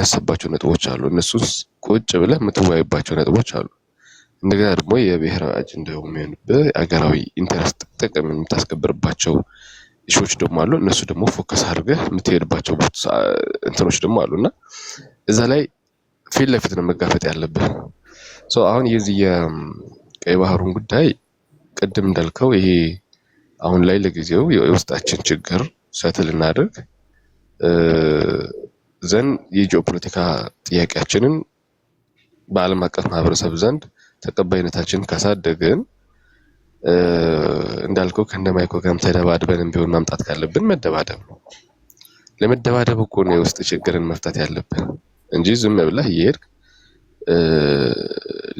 ያሰባቸው ነጥቦች አሉ። እነሱስ ቁጭ ብለህ የምትወያይባቸው ነጥቦች አሉ። እንደገና ደግሞ የብሔራዊ አጀንዳ የሚሆንብህ አገራዊ ኢንተረስት ጥቅም የምታስከብርባቸው ኢሹዎች ደግሞ አሉ። እነሱ ደግሞ ፎከስ አድርገህ የምትሄድባቸው እንትኖች ደግሞ አሉና እዛ ላይ ፊት ለፊት ነው መጋፈጥ ያለብህ። አሁን የዚህ የቀይ ባህሩን ጉዳይ ቅድም እንዳልከው ይሄ አሁን ላይ ለጊዜው የውስጣችን ችግር ሰትል እናድርግ ዘንድ የጂኦፖለቲካ ጥያቄያችንን በዓለም አቀፍ ማህበረሰብ ዘንድ ተቀባይነታችንን ካሳደግን እንዳልከው ከነማይኮ ጋርም ተደባድበንም ቢሆን ማምጣት ካለብን መደባደብ ነው። ለመደባደብ እኮ ነው የውስጥ ችግርን መፍታት ያለብን እንጂ ዝም ብለህ እየሄድክ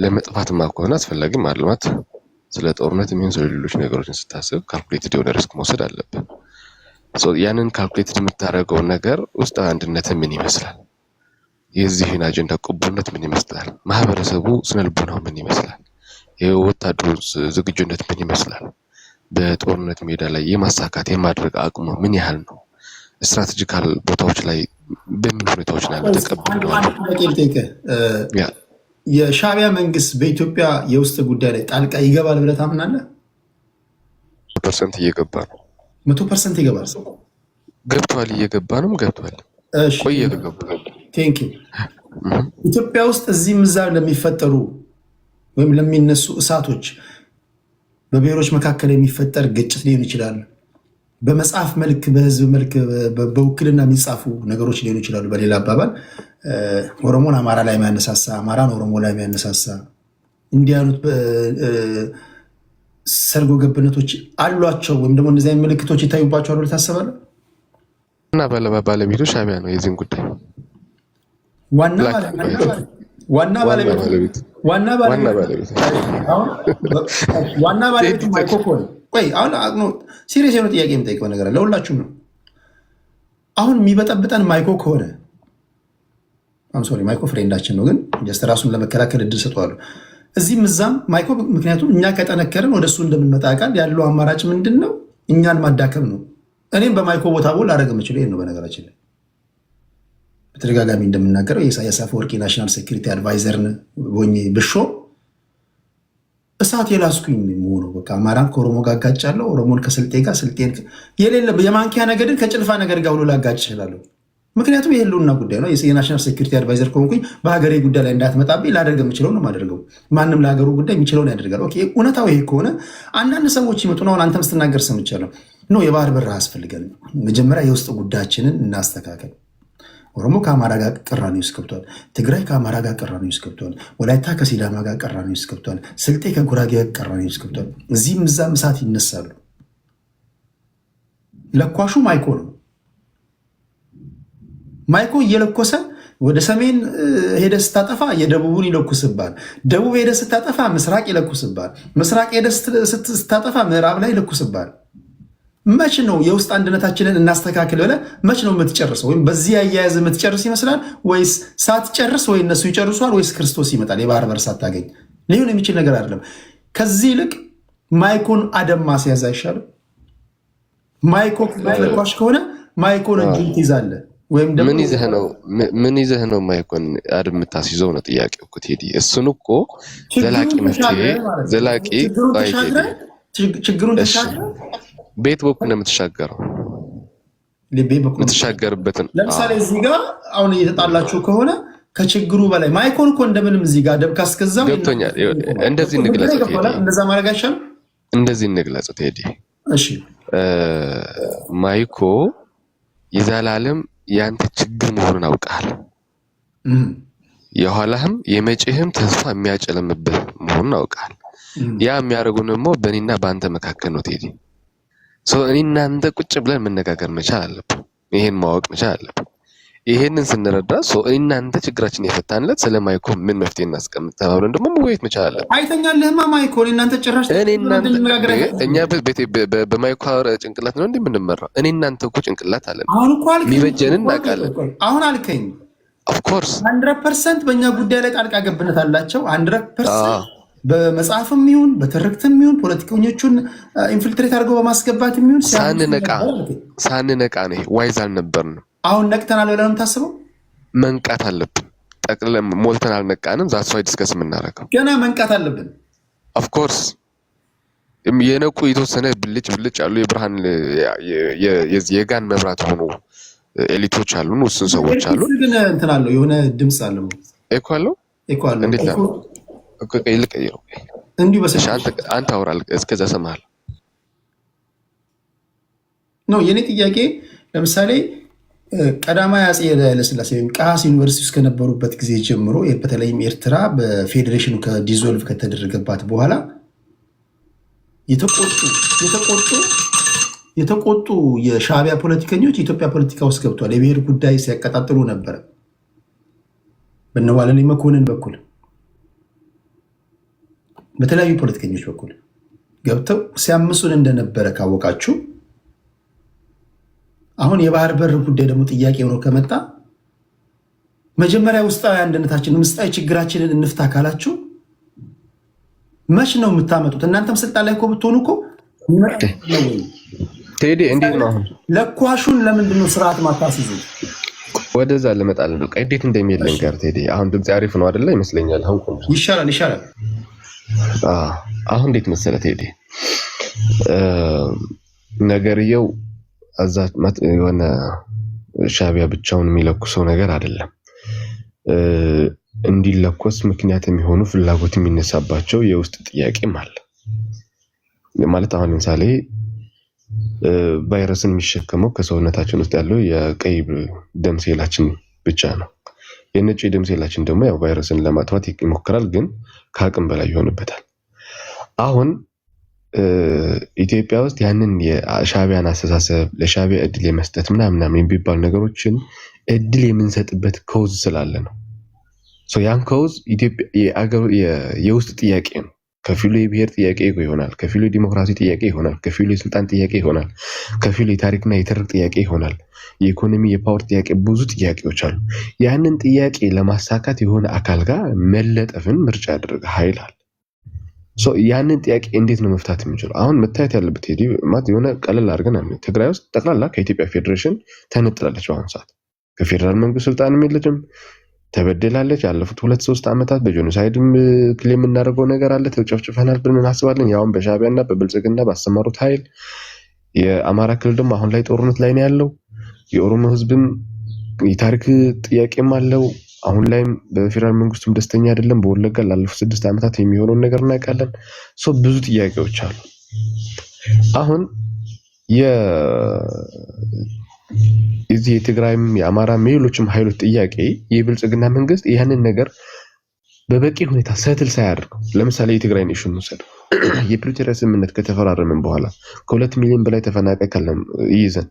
ለመጥፋትማ ከሆነ አስፈላጊ ማልማት ስለ ጦርነት የሚሆን ስለ ሌሎች ነገሮችን ስታስብ ካልኩሌትድ የሆነ ሪስክ መውሰድ አለብን። ያንን ካልኩሌትድ የምታደርገው ነገር ውስጥ አንድነት ምን ይመስላል? የዚህን አጀንዳ ቅቡልነት ምን ይመስላል? ማህበረሰቡ ስነልቦናው ምን ይመስላል? የወታደሩ ዝግጁነት ምን ይመስላል? በጦርነት ሜዳ ላይ የማሳካት የማድረግ አቅሙ ምን ያህል ነው? ስትራቴጂካል ቦታዎች ላይ በምን ሁኔታዎች ላይ ተቀብለዋል? የሻዕቢያ መንግስት በኢትዮጵያ የውስጥ ጉዳይ ላይ ጣልቃ ይገባል ብለህ ታምናለህ? 100% እየገባ ነው። 100% ይገባል። ገብቷል፣ እየገባ ነው። ገብቷል። ቆየ ከገባ ቴንክ ዩ። ኢትዮጵያ ውስጥ እዚህም እዛ ለሚፈጠሩ ወይም ለሚነሱ እሳቶች በብሔሮች መካከል የሚፈጠር ግጭት ሊሆን ይችላል። በመጽሐፍ መልክ፣ በህዝብ መልክ፣ በውክልና የሚጻፉ ነገሮች ሊሆኑ ይችላሉ። በሌላ አባባል ኦሮሞን አማራ ላይ የሚያነሳሳ፣ አማራን ኦሮሞ ላይ የሚያነሳሳ እንዲህ ያሉት ሰርጎ ገብነቶች አሏቸው ወይም ደግሞ እንደዚህ አይነት ምልክቶች ይታዩባቸዋል ብለህ ታስባለህ? እና ባለቤቱ ሻዕቢያ ነው የዚህን ጉዳይ ዋና ባለቤቱ ማይኮ ከሆነ ቆይ አሁን ሲሪየስ የሆነ ጥያቄ የምጠይቀው ነገር አለ፣ ለሁላችሁም ነው። አሁን የሚበጠብጠን ማይኮ ከሆነ ማይኮ ፍሬንዳችን ነው፣ ግን ጀስት ራሱን ለመከላከል እድል ሰጠዋለሁ እዚህም እዛም ማይኮ። ምክንያቱም እኛ ከጠነከርን ወደ እሱ እንደምንመጣ ቃል ያለው አማራጭ ምንድን ነው? እኛን ማዳከም ነው። እኔም በማይኮ ቦታ ቦል ላደረግ የምችለው ይሄን ነው። በነገራችን ላይ በተደጋጋሚ እንደምናገረው የኢሳያስ አፈወርቂ ናሽናል ሴኩሪቲ አድቫይዘርን ሆኜ ብሾም እሳት የላስኩኝ መሆኑ በቃ አማራን ከኦሮሞ ጋር አጋጫለሁ፣ ኦሮሞን ከስልጤ ጋር፣ ስልጤን የሌለ የማንኪያ ነገድን ከጭልፋ ነገር ጋር ሁሉ ላጋጭ እችላለሁ። ምክንያቱም የህልውና ጉዳይ ነው። የናሽናል ሴኩሪቲ አድቫይዘር ከሆንኩኝ በሀገሬ ጉዳይ ላይ እንዳትመጣብኝ ላደርግ የምችለው ነው የማደርገው። ማንም ለሀገሩ ጉዳይ የሚችለውን ያደርጋል። እውነታው ይሄ ከሆነ አንዳንድ ሰዎች ይመጡና አሁን አንተም ስትናገር ሰምቻለሁ። የባህር በር አያስፈልገን፣ መጀመሪያ የውስጥ ጉዳያችንን እናስተካከል። ኦሮሞ ከአማራ ጋር ቅራኔ ውስጥ ገብቷል። ትግራይ ከአማራ ጋር ቅራኔ ውስጥ ገብቷል። ወላይታ ከሲዳማ ጋር ቅራኔ ውስጥ ገብቷል። ስልጤ ከጉራጌ ጋር ቅራኔ ውስጥ ገብቷል። እዚህም እዛም እሳት ይነሳሉ። ለኳሹ ማይኮ ነው። ማይኮ እየለኮሰ ወደ ሰሜን ሄደ ስታጠፋ የደቡቡን ይለኩስባል። ደቡብ ሄደ ስታጠፋ ምስራቅ ይለኩስባል። ምስራቅ ሄደ ስታጠፋ ምዕራብ ላይ ይለኩስባል። መች ነው የውስጥ አንድነታችንን እናስተካክል ብለህ መች ነው የምትጨርሰው? ወይም በዚህ አያያዝ የምትጨርስ ይመስላል ወይስ ሳትጨርስ ወይ እነሱ ይጨርሷል ወይስ ክርስቶስ ይመጣል? የባህር በር ሳታገኝ ሊሆን የሚችል ነገር አይደለም። ከዚህ ይልቅ ማይኮን አደም ማስያዝ አይሻልም? ማይኮ ለኳሽ ከሆነ ማይኮን እጁን ትይዛለህ። ምን ይዘህ ነው ማይኮን አድም የምታስይዘው ነው ጥያቄው እኮ ቴዲ። እሱን እኮ ዘላቂ መፍትሄ ችግሩን ተሻግረህ ቤት በኩል ነው የምትሻገረው። የምትሻገርበትን ለምሳሌ እዚህ ጋር አሁን እየተጣላችሁ ከሆነ ከችግሩ በላይ ማይኮን እኮ እንደምንም እዚህ ጋር ደብ ካስገዛው ገብቶኛል። እንደዚህ እንግለጽ ቴዲ፣ እንደዛ ማድረግ አይሻልም? እንደዚህ እንግለጽ ቴዲ። እሺ ማይኮ የዘላለም ያንተ ችግር መሆኑን አውቃል። የኋላህም የመጪህም ተስፋ የሚያጨለምብህ መሆኑን አውቃል። ያ የሚያደርጉን ደግሞ በእኔና በአንተ መካከል ነው ቴዲ። እኔ እናንተ ቁጭ ብለን መነጋገር መቻል አለብን። ይሄን ማወቅ መቻል አለብን። ይሄንን ስንረዳ እናንተ ችግራችን የፈታንለት ስለ ማይኮ ምን መፍትሄ እናስቀምጥ ተባብለን ደግሞ መወያየት መቻል አለብን። አይተኛልህማ ማይኮ እናንተ ጭራሽ እኛ በማይኮ ጭንቅላት ነው እንደምንመራው። እኔ እናንተ እኮ ጭንቅላት አለን። የሚበጀንን እናውቃለን። አሁን ኦፍኮርስ 100% በእኛ ጉዳይ ላይ ጣልቃ ገብነት አላቸው። 100% በመጽሐፍም ይሁን በትርክትም ይሁን ፖለቲከኞቹን ኢንፊልትሬት አድርገው በማስገባት ይሁን ሳንነቃ ነው ዋይዝ አልነበርንም። አሁን ነቅተናል ብለን የምታስበው መንቃት አለብን። ጠቅልለን ሞልተን አልነቃንም። ዛስ ዋይ ዲስከስ የምናደርገው ገና መንቃት አለብን። ኦፍኮርስ የነቁ የተወሰነ ብልጭ ያሉ የብርሃን የጋን መብራት ሆኑ ኤሊቶች አሉን፣ ውስን ሰዎች አሉ። ግን እንትን አለው የሆነ ድምፅ አለው ኤኮ አለው። እንዴት ነው ልቀይረው? እንዲሁ አንተ አውራል እስከዛ ሰማሃል ነው የኔ ጥያቄ። ለምሳሌ ቀዳማዊ አፄ ኃይለሥላሴ ወይም ቃስ ዩኒቨርሲቲ ውስጥ ከነበሩበት ጊዜ ጀምሮ በተለይም ኤርትራ በፌዴሬሽኑ ከዲዞልቭ ከተደረገባት በኋላ የተቆጡ የሻዕቢያ ፖለቲከኞች የኢትዮጵያ ፖለቲካ ውስጥ ገብቷል። የብሔር ጉዳይ ሲያቀጣጥሉ ነበረ። በነዋለኔ መኮንን በኩል በተለያዩ ፖለቲከኞች በኩል ገብተው ሲያምሱን እንደነበረ ካወቃችሁ አሁን የባህር በር ጉዳይ ደግሞ ጥያቄ ሆኖ ከመጣ መጀመሪያ ውስጣዊ አንድነታችንን ውስጣዊ ችግራችንን እንፍታ ካላችሁ መች ነው የምታመጡት? እናንተም ስልጣን ላይ እኮ ብትሆኑ እኮ ቴዲ እንዴት ነው አሁን ለኳሹን ለምንድን ነው ስርዓት ማታስይዙ? ወደዛ ልመጣል ነው። እንዴት እንደሚል ልንገር ቴዲ። አሁን ድምፅ አሪፍ ነው አይደለ? ይመስለኛል። አሁን ይሻላል። አሁን እንዴት መሰለ ቴዲ ነገርየው የሆነ ሻዕቢያ ብቻውን የሚለኩሰው ነገር አይደለም። እንዲለኮስ ምክንያት የሚሆኑ ፍላጎት የሚነሳባቸው የውስጥ ጥያቄም አለ ማለት። አሁን ለምሳሌ ቫይረስን የሚሸከመው ከሰውነታችን ውስጥ ያለው የቀይ ደም ሴላችን ብቻ ነው። የነጭ ደም ሴላችን ደግሞ ያው ቫይረስን ለማጥፋት ይሞክራል፣ ግን ከአቅም በላይ ይሆንበታል። አሁን ኢትዮጵያ ውስጥ ያንን የሻዕቢያን አስተሳሰብ ለሻዕቢያ እድል የመስጠት ምናምን የሚባሉ ነገሮችን እድል የምንሰጥበት ከውዝ ስላለ ነው። ያን ከውዝ የውስጥ ጥያቄ ነው። ከፊሉ የብሔር ጥያቄ ይሆናል፣ ከፊሉ የዲሞክራሲ ጥያቄ ይሆናል፣ ከፊሉ የስልጣን ጥያቄ ይሆናል፣ ከፊሉ የታሪክና የትርክ ጥያቄ ይሆናል፣ የኢኮኖሚ የፓወር ጥያቄ፣ ብዙ ጥያቄዎች አሉ። ያንን ጥያቄ ለማሳካት የሆነ አካል ጋር መለጠፍን ምርጫ ያደረገ ኃይል አለ። ያንን ጥያቄ እንዴት ነው መፍታት የምንችለው? አሁን መታየት ያለበት ሄዲ ማለት የሆነ ቀለል አድርገን ትግራይ ውስጥ ጠቅላላ ከኢትዮጵያ ፌዴሬሽን ተነጥላለች። በአሁኑ ሰዓት ከፌዴራል መንግስት ስልጣንም የለችም፣ ተበደላለች። ያለፉት 2-3 ዓመታት በጄኖሳይድም ክሌም የምናደርገው ነገር አለ። ተጨፍጭፈናል ብለን እናስባለን። ያውም በሻዕቢያና በብልጽግና ባሰማሩት ኃይል። የአማራ ክልል ደግሞ አሁን ላይ ጦርነት ላይ ነው ያለው። የኦሮሞ ህዝብም የታሪክ ጥያቄም አለው። አሁን ላይም በፌዴራል መንግስቱም ደስተኛ አይደለም። በወለጋ ላለፉት 6 ዓመታት የሚሆነውን ነገር እናውቃለን። ብዙ ጥያቄዎች አሉ። አሁን የዚህ የትግራይም የአማራም የሌሎችም ኃይሎች ጥያቄ የብልጽግና መንግስት ያንን ነገር በበቂ ሁኔታ ሰትል ሳያደርገው፣ ለምሳሌ የትግራይ ኔሽን ውሰድ። የፕሪቶሪያ ስምምነት ከተፈራረምን በኋላ ከ2 ሚሊዮን በላይ ተፈናቃይ ካለም ይይዘን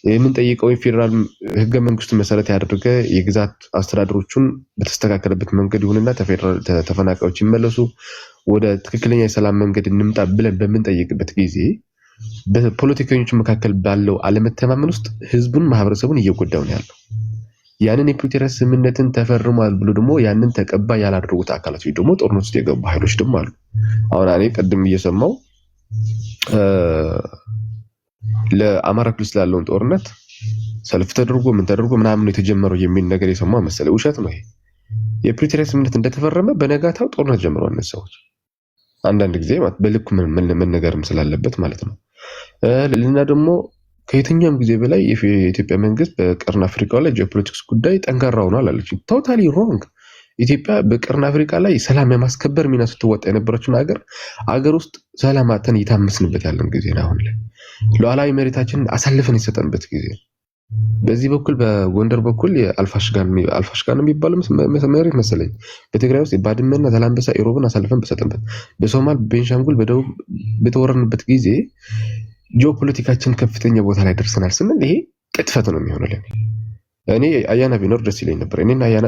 የምንጠይቀው የፌዴራል ህገ መንግስቱ መሰረት ያደረገ የግዛት አስተዳደሮቹን በተስተካከለበት መንገድ ይሁንና ተፈናቃዮች ይመለሱ፣ ወደ ትክክለኛ የሰላም መንገድ እንምጣ ብለን በምንጠይቅበት ጊዜ በፖለቲከኞች መካከል ባለው አለመተማመን ውስጥ ህዝቡን ማህበረሰቡን እየጎዳው ነው ያለው። ያንን የፕሪቶሪያ ስምምነትን ተፈርሟል ብሎ ደግሞ ያንን ተቀባይ ያላደረጉት አካላት ወይ ደግሞ ጦርነት ውስጥ የገቡ ኃይሎች ደግሞ አሉ። አሁን እኔ ቀድም እየሰማው ለአማራ ክልል ስላለውን ጦርነት ሰልፍ ተደርጎ ምን ተደርጎ ምናምን የተጀመረው የሚል ነገር የሰማው መሰለ። ውሸት ነው ይሄ። የፕሪቶሪያ ስምምነት እንደተፈረመ በነጋታው ጦርነት ጀምረዋል እነዚህ ሰዎች። አንዳንድ ጊዜ ማለት በልኩ መነገርም ስላለበት ማለት ነው። ልና ደግሞ ከየትኛውም ጊዜ በላይ የኢትዮጵያ መንግስት በቀርን አፍሪካ ላይ ጂኦፖለቲክስ ጉዳይ ጠንካራ ሆኗል አለች። ቶታሊ ሮንግ። ኢትዮጵያ በቀርን አፍሪካ ላይ ሰላም የማስከበር ሚና ስትወጣ የነበረችውን አገር ውስጥ ሰላም አጥተን እየታመስንበት ያለን ጊዜ ነው። አሁን ላይ ሉዓላዊ መሬታችንን አሳልፈን የሰጠንበት ጊዜ። በዚህ በኩል በጎንደር በኩል የአልፋሽጋን የሚባለው መሬት መሰለኝ በትግራይ ውስጥ ባድመና ዛላንበሳ ኢሮብን አሳልፈን በሰጠንበት፣ በሶማል ቤንሻንጉል በደቡብ በተወረንበት ጊዜ ጂኦፖለቲካችን ከፍተኛ ቦታ ላይ ደርሰናል ስንል ይሄ ቅጥፈት ነው የሚሆነው። እኔ አያና ቢኖር ደስ ይለኝ ነበር። እኔና አያና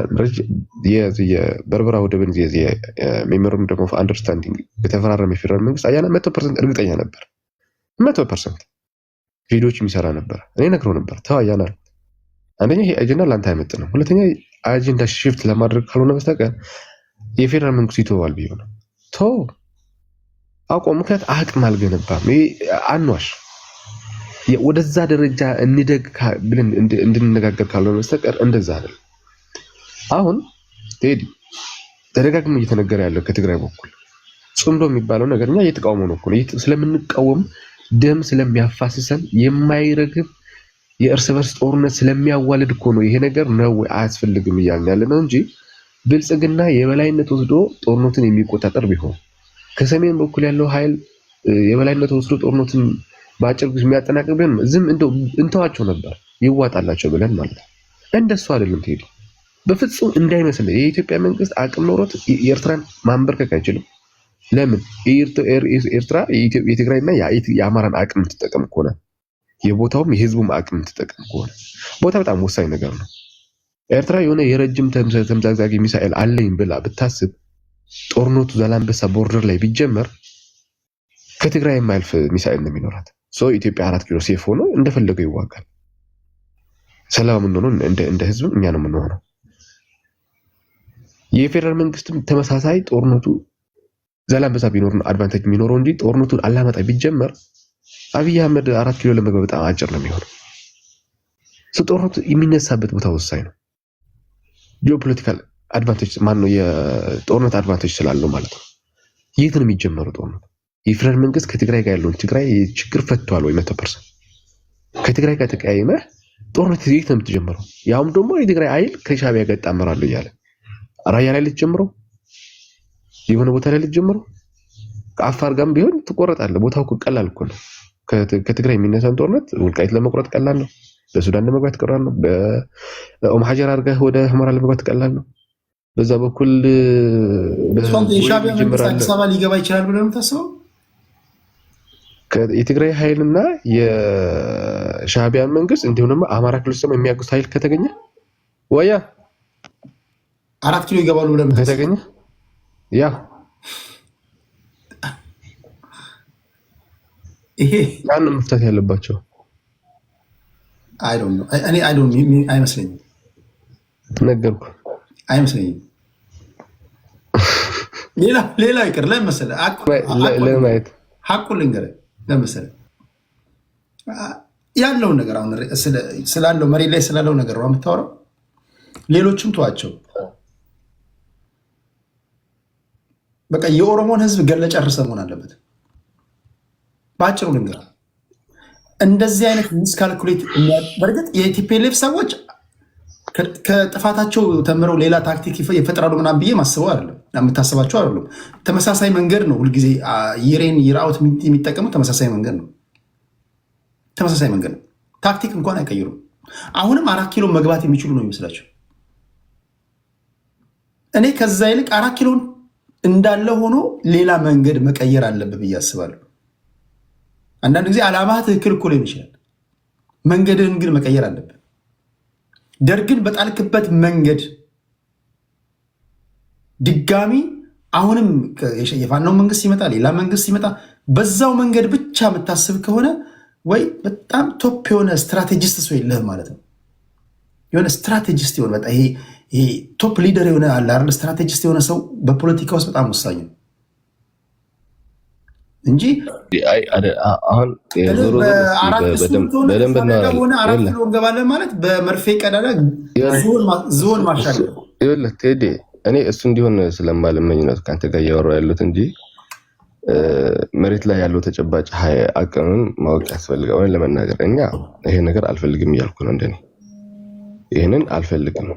የበርበራ ወደብን ሜሞራንደም ደግሞ አንደርስታንዲንግ በተፈራረመ የፌዴራል መንግስት አያና 100% እርግጠኛ ነበር። 100% ቪዲዮዎች የሚሰራ ነበር። እኔ ነግረው ነበር ተው አያና፣ አንደኛ ይሄ አጀንዳ ለአንተ አይመጥንም፣ ሁለተኛ አጀንዳ ሽፍት ለማድረግ ካልሆነ በስተቀር የፌዴራል መንግስት ይተዋል ብዬ ነው። ቶ አቆም ምክንያት አቅም አልገነባም። አንዋሽ ወደዛ ደረጃ እንደግ ብለን እንድንነጋገር ካልሆነ በስተቀር እንደዛ አይደለም። አሁን ቴዲ ተደጋግሞ እየተነገረ ያለው ከትግራይ በኩል ጽምዶ የሚባለው ነገር እኛ እየተቃወመ ነው እኮ ስለምንቃወም ደም ስለሚያፋስሰን የማይረግብ የእርስ በርስ ጦርነት ስለሚያዋልድ እኮ ነው ይሄ ነገር ነው አያስፈልግም እያልን ያለ ነው እንጂ ብልጽግና የበላይነት ወስዶ ጦርነትን የሚቆጣጠር ቢሆን ከሰሜን በኩል ያለው ኃይል የበላይነት ወስዶ ጦርነትን በአጭር ጊዜ የሚያጠናቅቅ ቢሆን ዝም እንተዋቸው ነበር ይዋጣላቸው ብለን ማለት ነው። እንደሱ አይደለም ቴዲ በፍጹም እንዳይመስል የኢትዮጵያ መንግስት አቅም ኖሮት የኤርትራን ማንበርከክ አይችልም። ለምን ኤርትራ የትግራይና የአማራን አቅም ትጠቀም ከሆነ የቦታውም የህዝቡም አቅም ትጠቀም ከሆነ ቦታ በጣም ወሳኝ ነገር ነው። ኤርትራ የሆነ የረጅም ተምዛግዛጊ ሚሳኤል አለኝ ብላ ብታስብ ጦርነቱ ዛላንበሳ ቦርደር ላይ ቢጀመር ከትግራይ የማይልፍ ሚሳኤል ነው የሚኖራት። ኢትዮጵያ 4 ኪሎ ሴፍ ሆኖ እንደፈለገው ይዋጋል። ሰላም እንደሆነ እንደ ህዝብ እኛ ነው የምንሆነው። የፌደራል መንግስትም ተመሳሳይ ጦርነቱ ዛላንበሳ ቢኖር ነው አድቫንቴጅ የሚኖረው እንጂ ጦርነቱን አላማጣ ቢጀመር አብይ አህመድ 4 ኪሎ ለመግባት በጣም አጭር ነው የሚሆነው። ጦርነቱ የሚነሳበት ቦታ ወሳኝ ነው። ጂኦፖለቲካል አድቫንቴጅ ማነው የጦርነት አድቫንቴጅ ስላለው ማለት ነው። የት ነው የሚጀመረው ጦርነቱ? የፌደራል መንግስት ከትግራይ ጋር ያለውን ትግራይ ችግር ፈቷል ወይ 100%? ከትግራይ ጋር ተቀያይመ ጦርነት የት ነው የምትጀምረው? ያውም ደግሞ የትግራይ ኃይል ከሻዕቢያ ጋር ይጣመራሉ እያለ ራያ ላይ ልትጀምረው የሆነ ቦታ ላይ ልትጀምረው ከአፋር ጋርም ቢሆን ትቆረጣለህ። ቦታው እኮ ቀላል እኮ ነው። ከትግራይ የሚነሳን ጦርነት ወልቃይት ለመቁረጥ ቀላል ነው። በሱዳን ለመግባት ቀላል ነው። በኦም ሀጀር አድርገህ ወደ ሁመራ ለመግባት ቀላል ነው። በዛ በኩል የሻዕቢያ መንግስት አዲስ አበባ ሊገባ ይችላል ብለህ ነው የምታስበው? የትግራይ ኃይልና የሻዕቢያ መንግስት እንዲሁም ደግሞ አማራ ክልል ውስጥ የሚያግዙት ኃይል ከተገኘ ወያ 4 ኪሎ ይገባሉ ብለህ ከተገኘ ያ ይሄ ያን መፍታት ያለባቸው አይመስለኝም። ነገርኩ አይመስለኝም። ሌላ ይቅር ለመሰለ ለማየት ሐቁን ልንገርህ ለመሰለ ያለውን ነገር አሁን ስላለው መሬት ላይ ስላለው ነገር ነው የምታወራው። ሌሎችም ተዋቸው። በቃ የኦሮሞን ህዝብ ገለ ጨርሰ መሆን አለበት። በአጭሩ ልንገርህ እንደዚህ አይነት ሚስካልኩሌት በእርግጥ የቲፒኤልኤፍ ሰዎች ከጥፋታቸው ተምረው ሌላ ታክቲክ ይፈጥራሉ ምናምን ብዬ ማስበው አይደለም፣ የምታስባቸው አይደለም። ተመሳሳይ መንገድ ነው ሁልጊዜ ይሬን ይራውት የሚጠቀሙት ተመሳሳይ መንገድ ነው። ተመሳሳይ መንገድ ነው። ታክቲክ እንኳን አይቀይሩም። አሁንም 4 ኪሎ መግባት የሚችሉ ነው የሚመስላቸው። እኔ ከዛ ይልቅ 4 ኪሎን እንዳለ ሆኖ ሌላ መንገድ መቀየር አለብህ ብዬ አስባለሁ። አንዳንድ ጊዜ ዓላማህ ትክክል እኮ ሊሆን ይችላል፣ መንገድህን ግን መቀየር አለብህ። ደርግን በጣልክበት መንገድ ድጋሚ አሁንም የፋኖ መንግስት ይመጣ ሌላ መንግስት ይመጣ በዛው መንገድ ብቻ የምታስብ ከሆነ ወይ በጣም ቶፕ የሆነ ስትራቴጂስት ሰው የለህም ማለት ነው። የሆነ ስትራቴጂስት የሆነ በጣም ይሄ ቶፕ ሊደር የሆነ አለ አይደል? ስትራቴጂስት የሆነ ሰው በፖለቲካ ውስጥ በጣም ወሳኝ ነው እንጂ አሁን አራት ኪሎ እንገባለን ማለት በመርፌ ቀዳዳ ዝሆን ማሻገር። ቴዲ እኔ እሱ እንዲሆን ስለማልመኝ ነው ከአንተ ጋር እያወራሁ ያሉት እንጂ መሬት ላይ ያለው ተጨባጭ አቅምን ማወቅ ያስፈልጋል። ለመናገር እኛ ይሄ ነገር አልፈልግም እያልኩ ነው። እንደኔ ይሄንን አልፈልግም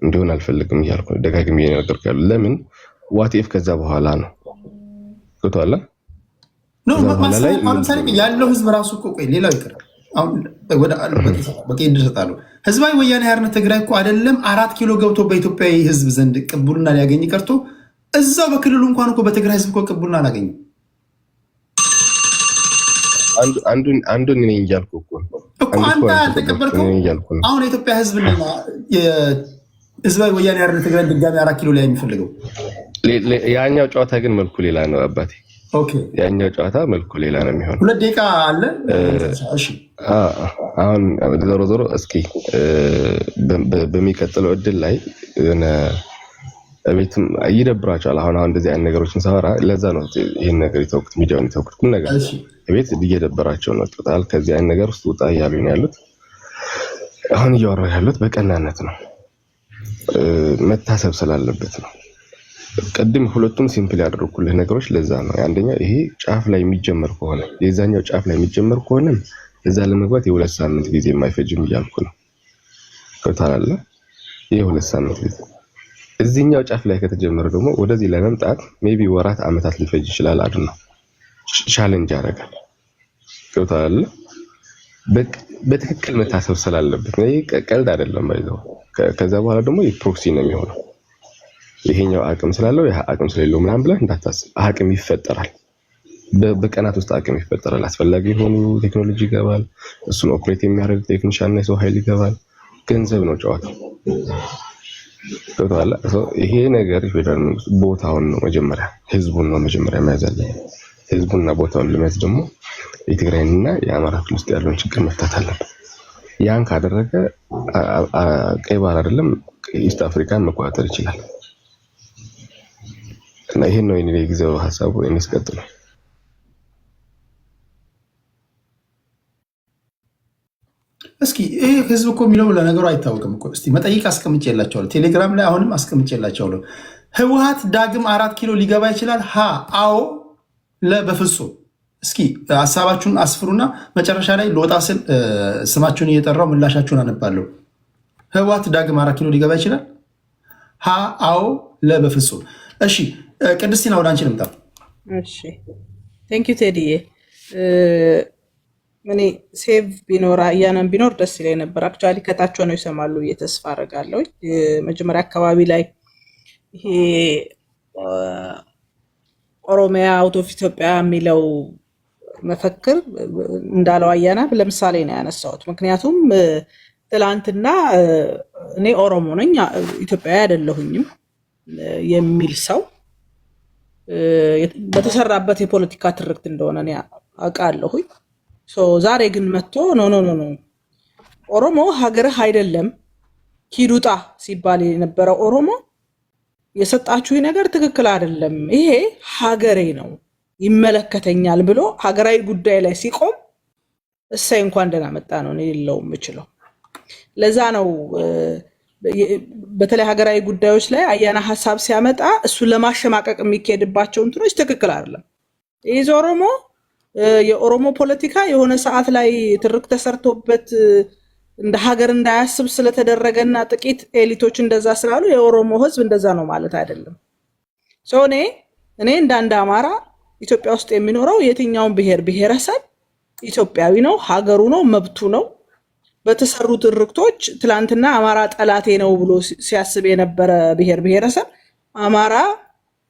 እንዲሆን አልፈልግም እያልኩ ነው። ደጋግሜ እየነገርኩ ያለው ለምን ዋትኢፍ ከዛ በኋላ ነው ከተዋላ ያለው ህዝብ ራሱ እኮ ቆይ ሌላው ይቅር በቂ እንድሰጣሉ ህዝባዊ ወያኔ ሓርነት ትግራይ እኮ አይደለም 4 ኪሎ ገብቶ በኢትዮጵያዊ ህዝብ ዘንድ ቅቡልና ሊያገኝ ቀርቶ እዛው በክልሉ እንኳን እኮ በትግራይ ህዝብ እኮ ቅቡልና አላገኘም። አንዱን እኔ እያልኩ እኮ አንተ አልተቀበልከው። አሁን የኢትዮጵያ ህዝብና ህዝባዊ ወያኔ ሓርነት ትግራይ ድጋሚ 4 ኪሎ ላይ የሚፈልገው ያኛው ጨዋታ ግን መልኩ ሌላ ነው አባቴ። ያኛው ጨዋታ መልኩ ሌላ ነው የሚሆነው። 2 ደቂቃ አለ። አሁን ዞሮ እስኪ በሚቀጥለው እድል ላይ ቤትም ይደብራቸዋል። አሁን እንደዚህ አይነት ነገሮችን ሳወራ ለዛ ነው ይሄን ነገር የተወኩት፣ ሚዲያውን የተወኩት። ምን ነገር ቤት እየደበራቸው ነው ወጣል፣ ከዚህ አይነት ነገር ውስጥ ወጣ እያሉኝ ነው ያሉት። አሁን እያወራሁ ያሉት በቀናነት ነው፣ መታሰብ ስላለበት ነው። ቀድም ሁለቱም ሲምፕል ያደረኩልህ ነገሮች ለዛ ነው። አንደኛ ይሄ ጫፍ ላይ የሚጀመር ከሆነ የዛኛው ጫፍ ላይ የሚጀመር ከሆነ እዛ ለመግባት የ2 ሳምንት ጊዜ የማይፈጅም እያልኩ ነው። ከታላለ የ2 ሳምንት ጊዜ እዚህኛው ጫፍ ላይ ከተጀመረ ደግሞ ወደዚህ ለመምጣት ሜቢ ወራት አመታት ሊፈጅ ይችላል። አይደል? ቻሌንጅ ያደርጋል። ከታላለ በትክክል መታሰብ ስላለበት ነው። ይሄ ቀልድ አይደለም ባይዘው። ከዛ በኋላ ደግሞ የፕሮክሲ ነው የሚሆነው። ይሄኛው አቅም ስላለው ያ አቅም ስለሌለው ምናምን ብለህ እንዳታስብ። አቅም ይፈጠራል፣ በቀናት ውስጥ አቅም ይፈጠራል። አስፈላጊ የሆኑ ቴክኖሎጂ ይገባል፣ እሱን ኦፕሬት የሚያደርግ ቴክኒሻን እና የሰው ኃይል ይገባል። ገንዘብ ነው ጨዋታው። ተወጣላ ይሄ ነገር የፌደራል መንግስት ቦታውን ነው መጀመሪያ፣ ህዝቡን ነው መጀመሪያ መያዝ ያለበት። ህዝቡንና ቦታውን ለመያዝ ደግሞ የትግራይና የአማራ ክልል ውስጥ ያለውን ችግር መፍታት አለበት። ያን ካደረገ ቀይ ባህር አይደለም ኢስት አፍሪካን መቆጣጠር ይችላል። እና ይሄን ነው የኔ ጊዜው ሐሳቡ። የሚስቀጥሉ እስኪ ይሄ ህዝብ እኮ የሚለው ለነገሩ አይታወቅም እኮ። እስቲ መጠይቅ አስቀምጬላቸዋለሁ፣ ቴሌግራም ላይ አሁንም አስቀምጬላቸዋለሁ። ህወሓት ዳግም 4 ኪሎ ሊገባ ይችላል? አዎ፣ በፍጹም። እስኪ ሀሳባችሁን አስፍሩና መጨረሻ ላይ ልወጣ ስል ስማችሁን እየጠራው ምላሻችሁን አነባለሁ። ህወሓት ዳግም 4 ኪሎ ሊገባ ይችላል? አዎ፣ በፍጹም። እሺ ቅድስቲና ወደ አንቺ ልምጣ። እሺ ቴንክ ዩ ቴዲዬ። እኔ ሴቭ ቢኖር አያናም ቢኖር ደስ ይለኝ ነበር። አክቹዋሊ ከታች ነው ይሰማሉ ብዬ ተስፋ አደርጋለሁ። መጀመሪያ አካባቢ ላይ ይሄ ኦሮሚያ አውት ኦፍ ኢትዮጵያ የሚለው መፈክር እንዳለው አያና ለምሳሌ ነው ያነሳሁት። ምክንያቱም ትላንትና እኔ ኦሮሞ ነኝ ኢትዮጵያዊ አይደለሁኝም የሚል ሰው በተሰራበት የፖለቲካ ትርክት እንደሆነ እኔ አውቃለሁኝ። ዛሬ ግን መጥቶ ኖ ኦሮሞ ሀገርህ አይደለም ሂዱጣ ሲባል የነበረው ኦሮሞ የሰጣችሁ ነገር ትክክል አይደለም፣ ይሄ ሀገሬ ነው ይመለከተኛል ብሎ ሀገራዊ ጉዳይ ላይ ሲቆም እሰይ እንኳን ደህና መጣ ነው የሌለው የምችለው። ለዛ ነው በተለይ ሀገራዊ ጉዳዮች ላይ አያና ሀሳብ ሲያመጣ እሱን ለማሸማቀቅ የሚካሄድባቸው እንትኖች ትክክል አይደለም። ይህ ኦሮሞ የኦሮሞ ፖለቲካ የሆነ ሰዓት ላይ ትርክ ተሰርቶበት እንደ ሀገር እንዳያስብ ስለተደረገና ጥቂት ኤሊቶች እንደዛ ስላሉ የኦሮሞ ህዝብ እንደዛ ነው ማለት አይደለም። እኔ እንደ አንድ አማራ ኢትዮጵያ ውስጥ የሚኖረው የትኛውን ብሔር ብሔረሰብ ኢትዮጵያዊ ነው፣ ሀገሩ ነው፣ መብቱ ነው። በተሰሩ ትርክቶች ትላንትና አማራ ጠላቴ ነው ብሎ ሲያስብ የነበረ ብሔር ብሔረሰብ አማራ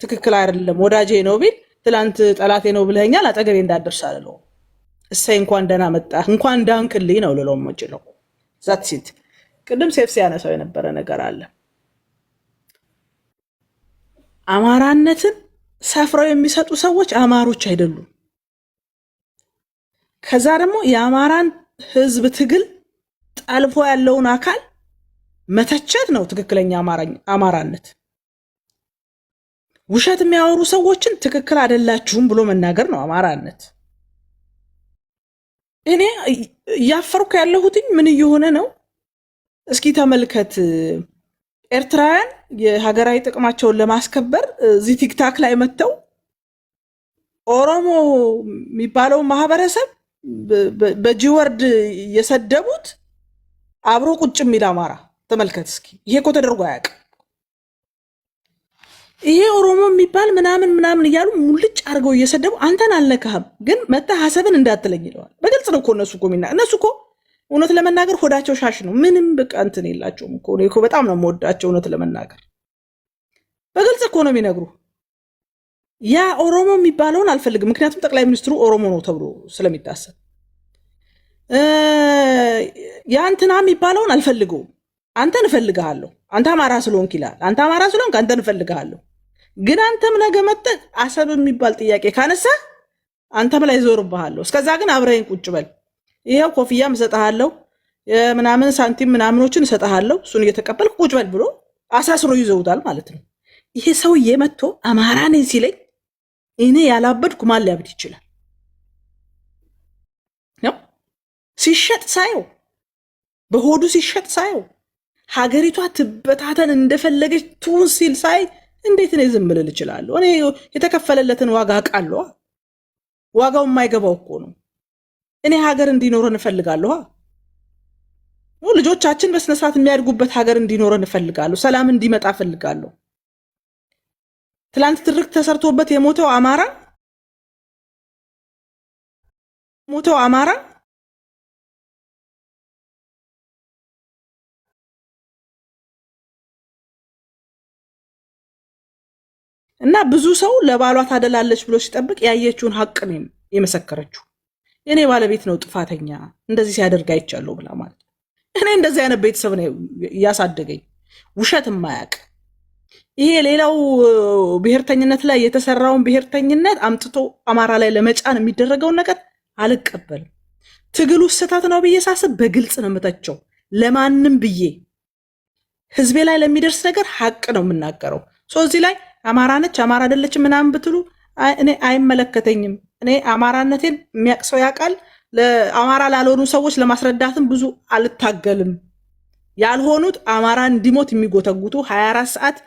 ትክክል አይደለም ወዳጄ ነው ቢል ትላንት ጠላቴ ነው ብለኛል አጠገቤ እንዳደርስ አልለው። እሰይ እንኳን ደህና መጣ እንኳን ዳንክልኝ ነው ልለው የምችለው። ዛትሲት ቅድም ሴፍ ሲያነሳው የነበረ ነገር አለ። አማራነትን ሰፍረው የሚሰጡ ሰዎች አማሮች አይደሉም። ከዛ ደግሞ የአማራን ህዝብ ትግል ጠልፎ ያለውን አካል መተቸት ነው ትክክለኛ አማራነት። ውሸት የሚያወሩ ሰዎችን ትክክል አይደላችሁም ብሎ መናገር ነው አማራነት። እኔ እያፈርኩ ያለሁትኝ ምን እየሆነ ነው? እስኪ ተመልከት። ኤርትራውያን የሀገራዊ ጥቅማቸውን ለማስከበር እዚህ ቲክታክ ላይ መጥተው ኦሮሞ የሚባለው ማህበረሰብ በጂወርድ የሰደቡት አብሮ ቁጭ የሚል አማራ ተመልከት እስኪ። ይሄ እኮ ተደርጎ አያውቅም። ይሄ ኦሮሞ የሚባል ምናምን እያሉ ሙልጭ አድርገው እየሰደቡ አንተን አልነካህም ግን መተህ ሀሳብን እንዳትለኝ ይለዋል። በግልጽ ነው እኮ እነሱ እኮ እውነት ለመናገር ሆዳቸው ሻሽ ነው። ምንም በቃ እንትን የላቸውም እኮ። እኔ እኮ በጣም ነው የምወዳቸው እውነት ለመናገር። በግልጽ እኮ ነው የሚነግሩ። ያ ኦሮሞ የሚባለውን አልፈልግም፣ ምክንያቱም ጠቅላይ ሚኒስትሩ ኦሮሞ ነው ተብሎ ስለሚታሰብ። ያ እንትና የሚባለውን አልፈልገውም፣ አንተን እፈልግሃለሁ፣ አንተ አማራ ስለሆንክ ይላል። አንተ አማራ ስለሆንክ አንተን እፈልግሃለሁ፣ ግን አንተም ነገ መጥተህ አሰብ የሚባል ጥያቄ ካነሳ አንተም ላይ ዞርብሃለሁ። እስከዛ ግን አብረኸኝ ቁጭ በል፣ ይሄው ኮፍያም እሰጥሃለሁ፣ ምናምን ሳንቲም ምናምኖችን እሰጥሃለሁ፣ እሱን እየተቀበልክ ቁጭ በል ብሎ አሳስሮ ይዘውታል ማለት ነው። ይሄ ሰውዬ መጥቶ አማራ ነኝ ሲለኝ እኔ ያላበድኩ ማን ሊያብድ ይችላል? ነው ሲሸጥ ሳየው፣ በሆዱ ሲሸጥ ሳየው፣ ሀገሪቷ ትበታተን እንደፈለገች ትሁን ሲል ሳይ እንዴት እኔ ዝም ልል እችላለሁ? እኔ የተከፈለለትን ዋጋ አውቃለሁ። ዋጋው የማይገባው እኮ ነው። እኔ ሀገር እንዲኖረን እፈልጋለሁ። ልጆቻችን በስነስርዓት የሚያድጉበት ሀገር እንዲኖረን እፈልጋለሁ። ሰላም እንዲመጣ እፈልጋለሁ። ትላንት ትርክ ተሰርቶበት የሞተው አማራ እና ብዙ ሰው ለባሏ ታደላለች ብሎ ሲጠብቅ ያየችውን ሀቅ ነው የመሰከረችው። የኔ ባለቤት ነው ጥፋተኛ እንደዚህ ሲያደርግ አይቻለሁ ብላ ማለት ነው። እኔ እንደዚህ አይነት ቤተሰብ ነው ያሳደገኝ፣ ውሸት የማያውቅ ይሄ ሌላው ብሔርተኝነት ላይ የተሰራውን ብሔርተኝነት አምጥቶ አማራ ላይ ለመጫን የሚደረገውን ነገር አልቀበልም። ትግሉ ስህተት ነው ብዬ ሳስብ በግልጽ ነው የምተቸው። ለማንም ብዬ ህዝቤ ላይ ለሚደርስ ነገር ሀቅ ነው የምናገረው። እዚህ ላይ አማራ ነች አማራ አይደለችም ምናምን ብትሉ እኔ አይመለከተኝም። እኔ አማራነቴን የሚያቅሰው ያውቃል። ለአማራ ላልሆኑ ሰዎች ለማስረዳትም ብዙ አልታገልም። ያልሆኑት አማራ እንዲሞት የሚጎተጉቱ 24 ሰዓት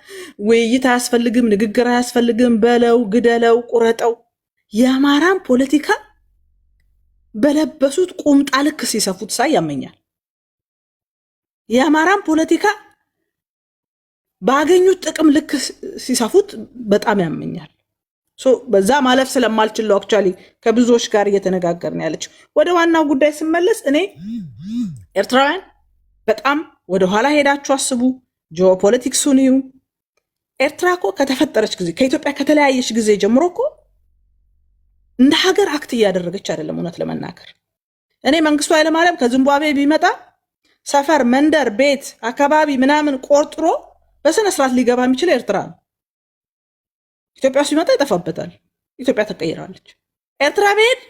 ውይይት አያስፈልግም፣ ንግግር አያስፈልግም፣ በለው ግደለው ቁረጠው። የአማራን ፖለቲካ በለበሱት ቁምጣ ልክ ሲሰፉት ሳይ ያመኛል። የአማራን ፖለቲካ ባገኙት ጥቅም ልክ ሲሰፉት በጣም ያመኛል። በዛ ማለፍ ስለማልችለው አክቹአሊ ከብዙዎች ጋር እየተነጋገርን ያለችው። ወደ ዋናው ጉዳይ ስመለስ እኔ ኤርትራውያን በጣም ወደኋላ ሄዳችሁ አስቡ። ጂኦፖለቲክሱን ይዩ። ኤርትራ እኮ ከተፈጠረች ጊዜ ከኢትዮጵያ ከተለያየች ጊዜ ጀምሮ እኮ እንደ ሀገር አክት እያደረገች አይደለም። እውነት ለመናገር እኔ መንግስቱ ኃይለማርያም ከዚምባብዌ ቢመጣ ሰፈር፣ መንደር፣ ቤት፣ አካባቢ ምናምን ቆርጥሮ በስነ ስርዓት ሊገባ የሚችል ኤርትራ ነው። ኢትዮጵያ ሲመጣ ይጠፋበታል። ኢትዮጵያ ተቀይራለች። ኤርትራ ቤት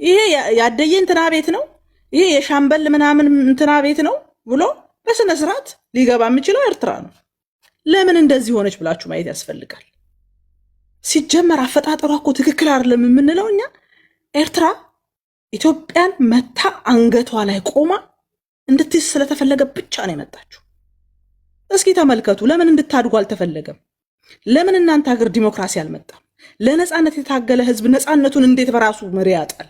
ይሄ ያደየ እንትና ቤት ነው፣ ይሄ የሻምበል ምናምን እንትና ቤት ነው ብሎ በስነ ስርዓት ሊገባ የሚችለው ኤርትራ ነው። ለምን እንደዚህ ሆነች ብላችሁ ማየት ያስፈልጋል። ሲጀመር አፈጣጠሯ እኮ ትክክል አይደለም የምንለው እኛ። ኤርትራ ኢትዮጵያን መታ አንገቷ ላይ ቆማ እንድትይዝ ስለተፈለገ ብቻ ነው የመጣችው። እስኪ ተመልከቱ። ለምን እንድታድጉ አልተፈለገም? ለምን እናንተ ሀገር ዲሞክራሲ አልመጣም? ለነፃነት የታገለ ህዝብ ነፃነቱን እንዴት በራሱ መሪ ያጣል?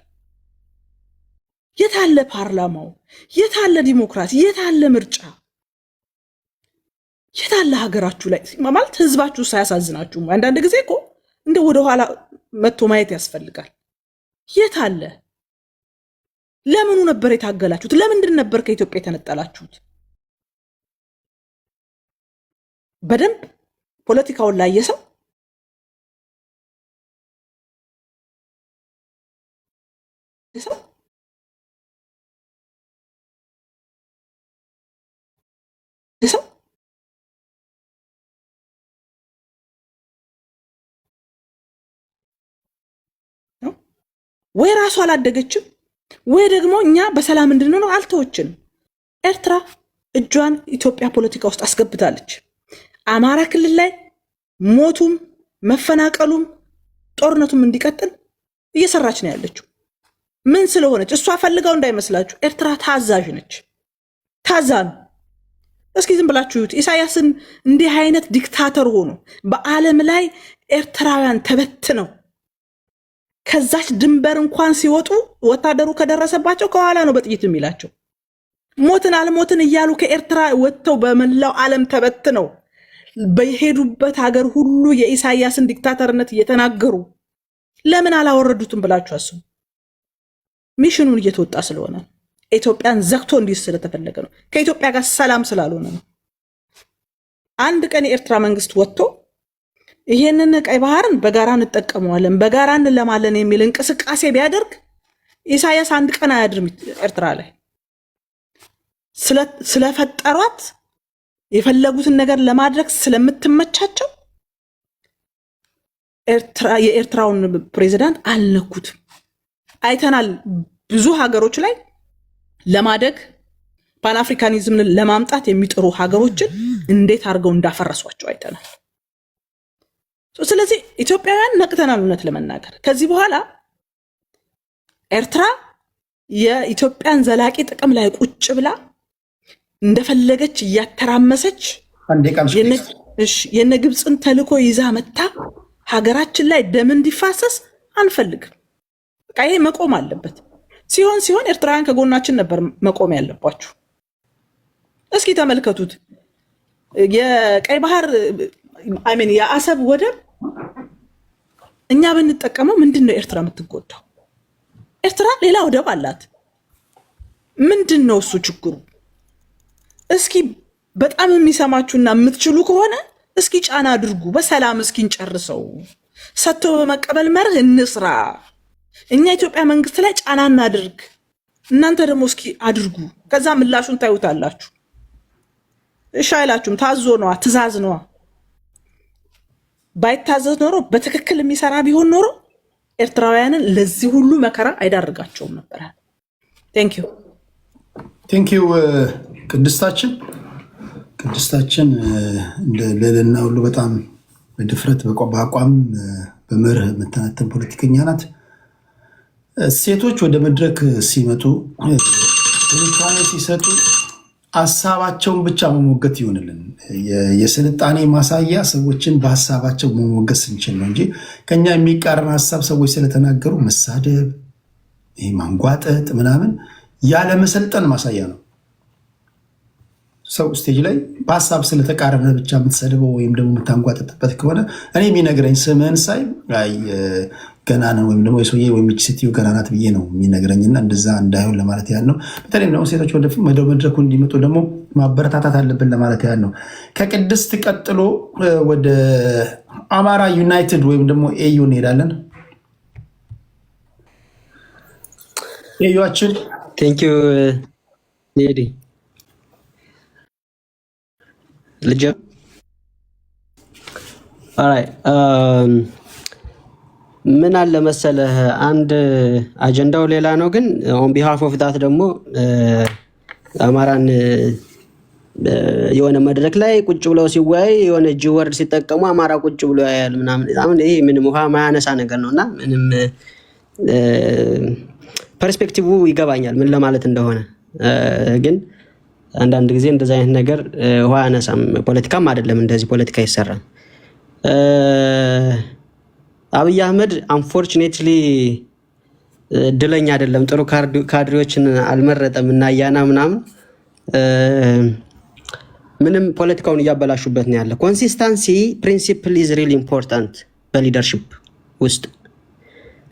የታለ ፓርላማው? የታለ ዲሞክራሲ? የታለ ምርጫ? የታለ ሀገራችሁ ላይ ማለት ህዝባችሁ ሳያሳዝናችሁም? አንዳንድ ጊዜ እኮ እንደ ወደኋላ መጥቶ ማየት ያስፈልጋል። የታለ? ለምኑ ነበር የታገላችሁት? ለምንድን ነበር ከኢትዮጵያ የተነጠላችሁት? በደንብ ፖለቲካውን ላይ የሰው ወይ ራሱ አላደገችም ወይ ደግሞ እኛ በሰላም እንድንኖር አልተወችንም። ኤርትራ እጇን ኢትዮጵያ ፖለቲካ ውስጥ አስገብታለች። አማራ ክልል ላይ ሞቱም መፈናቀሉም ጦርነቱም እንዲቀጥል እየሰራች ነው ያለችው። ምን ስለሆነች? እሷ ፈልጋው እንዳይመስላችሁ። ኤርትራ ታዛዥ ነች። ታዛ ነው። እስኪ ዝም ብላችሁ ይዩት። ኢሳያስን እንዲህ አይነት ዲክታተር ሆኖ በዓለም ላይ ኤርትራውያን ተበትነው ከዛች ድንበር እንኳን ሲወጡ ወታደሩ ከደረሰባቸው ከኋላ ነው በጥይት የሚላቸው። ሞትን አልሞትን እያሉ ከኤርትራ ወጥተው በመላው ዓለም ተበትነው በሄዱበት ሀገር ሁሉ የኢሳያስን ዲክታተርነት እየተናገሩ ለምን አላወረዱትም ብላችሁ አስቡ። ሚሽኑን እየተወጣ ስለሆነ ነው። ኢትዮጵያን ዘግቶ እንዲህ ስለተፈለገ ነው። ከኢትዮጵያ ጋር ሰላም ስላልሆነ ነው። አንድ ቀን የኤርትራ መንግስት ወጥቶ ይሄንን ቀይ ባህርን በጋራ እንጠቀመዋለን በጋራ እንለማለን የሚል እንቅስቃሴ ቢያደርግ ኢሳያስ አንድ ቀን አያድርም። ኤርትራ ላይ ስለፈጠሯት የፈለጉትን ነገር ለማድረግ ስለምትመቻቸው የኤርትራውን ፕሬዚዳንት አልነኩትም። አይተናል። ብዙ ሀገሮች ላይ ለማደግ ፓን አፍሪካኒዝምን ለማምጣት የሚጥሩ ሀገሮችን እንዴት አድርገው እንዳፈረሷቸው አይተናል። ስለዚህ ኢትዮጵያውያን ነቅተናል። እውነት ለመናገር ከዚህ በኋላ ኤርትራ የኢትዮጵያን ዘላቂ ጥቅም ላይ ቁጭ ብላ እንደፈለገች እያተራመሰች የነ ግብፅን ተልኮ ይዛ መታ ሀገራችን ላይ ደም እንዲፋሰስ አንፈልግም። በቃ ይሄ መቆም አለበት። ሲሆን ኤርትራውያን ከጎናችን ነበር መቆም ያለባችሁ። እስኪ ተመልከቱት። የቀይ ባህር የአሰብ ወደብ እኛ ብንጠቀመው ምንድነው ኤርትራ የምትጎዳው? ኤርትራ ሌላ ወደብ አላት። ምንድነው እሱ ችግሩ? እስኪ በጣም የሚሰማችሁና የምትችሉ ከሆነ እስኪ ጫና አድርጉ። በሰላም እስኪ እንጨርሰው። ሰጥቶ በመቀበል መርህ እንስራ። እኛ ኢትዮጵያ መንግስት ላይ ጫና እናድርግ፣ እናንተ ደግሞ እስኪ አድርጉ። ከዛ ምላሹን ታዩታላችሁ። እሺ አይላችሁም። ታዞ ነዋ፣ ትእዛዝ ነዋ። ባይታዘዝ ኖሮ በትክክል የሚሰራ ቢሆን ኖሮ ኤርትራውያንን ለዚህ ሁሉ መከራ አይዳርጋቸውም ነበር። ቴንክ ዩ ቅድስታችን ልዕልና ሁሉ በጣም በድፍረት በአቋም በመርህ የምትናተን ፖለቲከኛ ናት። ሴቶች ወደ መድረክ ሲመጡ ትንታኔ ሲሰጡ ሀሳባቸውን ብቻ መሞገት ይሆንልን። የስልጣኔ ማሳያ ሰዎችን በሀሳባቸው መሞገት ስንችል ነው እንጂ ከኛ የሚቃረን ሀሳብ ሰዎች ስለተናገሩ መሳደብ፣ ማንጓጠጥ ምናምን ያለመሰልጠን ማሳያ ነው። ሰው ስቴጅ ላይ በሀሳብ ስለተቃረነ ብቻ የምትሰድበው ወይም ደግሞ የምታንጓጠጥበት ከሆነ እኔ የሚነግረኝ ስምህን ሳይ ገና ነው ወይም ደግሞ የሰውዬ ወይም ስትዩ ገና ናት ብዬ ነው የሚነግረኝና እንደዛ እንዳይሆን ለማለት ያህል ነው። በተለይም ደግሞ ሴቶች ወደ መድረኩ እንዲመጡ ደግሞ ማበረታታት አለብን ለማለት ያህል ነው። ከቅድስት ቀጥሎ ወደ አማራ ዩናይትድ ወይም ደግሞ ኤዩ እንሄዳለን። ኤዩአችን ቴንኪዩ ኔዲ ልጅ ምን አለ መሰለህ፣ አንድ አጀንዳው ሌላ ነው፣ ግን ኦን ቢሃፍ ኦፍ ዳት ደግሞ አማራን የሆነ መድረክ ላይ ቁጭ ብለው ሲወያይ የሆነ ጂ ወርድ ሲጠቀሙ አማራ ቁጭ ብሎ ያያል ምናምን። አሁን ይሄ ምንም ውሃ ማያነሳ ነገር ነውና ምንም ፐርስፔክቲቭ ይገባኛል ምን ለማለት እንደሆነ፣ ግን አንዳንድ ጊዜ እንደዚህ አይነት ነገር ውሃ ያነሳም። ፖለቲካም አይደለም እንደዚህ ፖለቲካ ይሰራል። አብይ አህመድ አንፎርቹኔትሊ ድለኛ አይደለም፣ ጥሩ ካድሬዎችን አልመረጠም እና ያና ምናምን ምንም ፖለቲካውን እያበላሹበት ነው ያለ። ኮንሲስተንሲ ፕሪንሲፕል ኢዝ ሪሊ ኢምፖርታንት በሊደርሺፕ ውስጥ።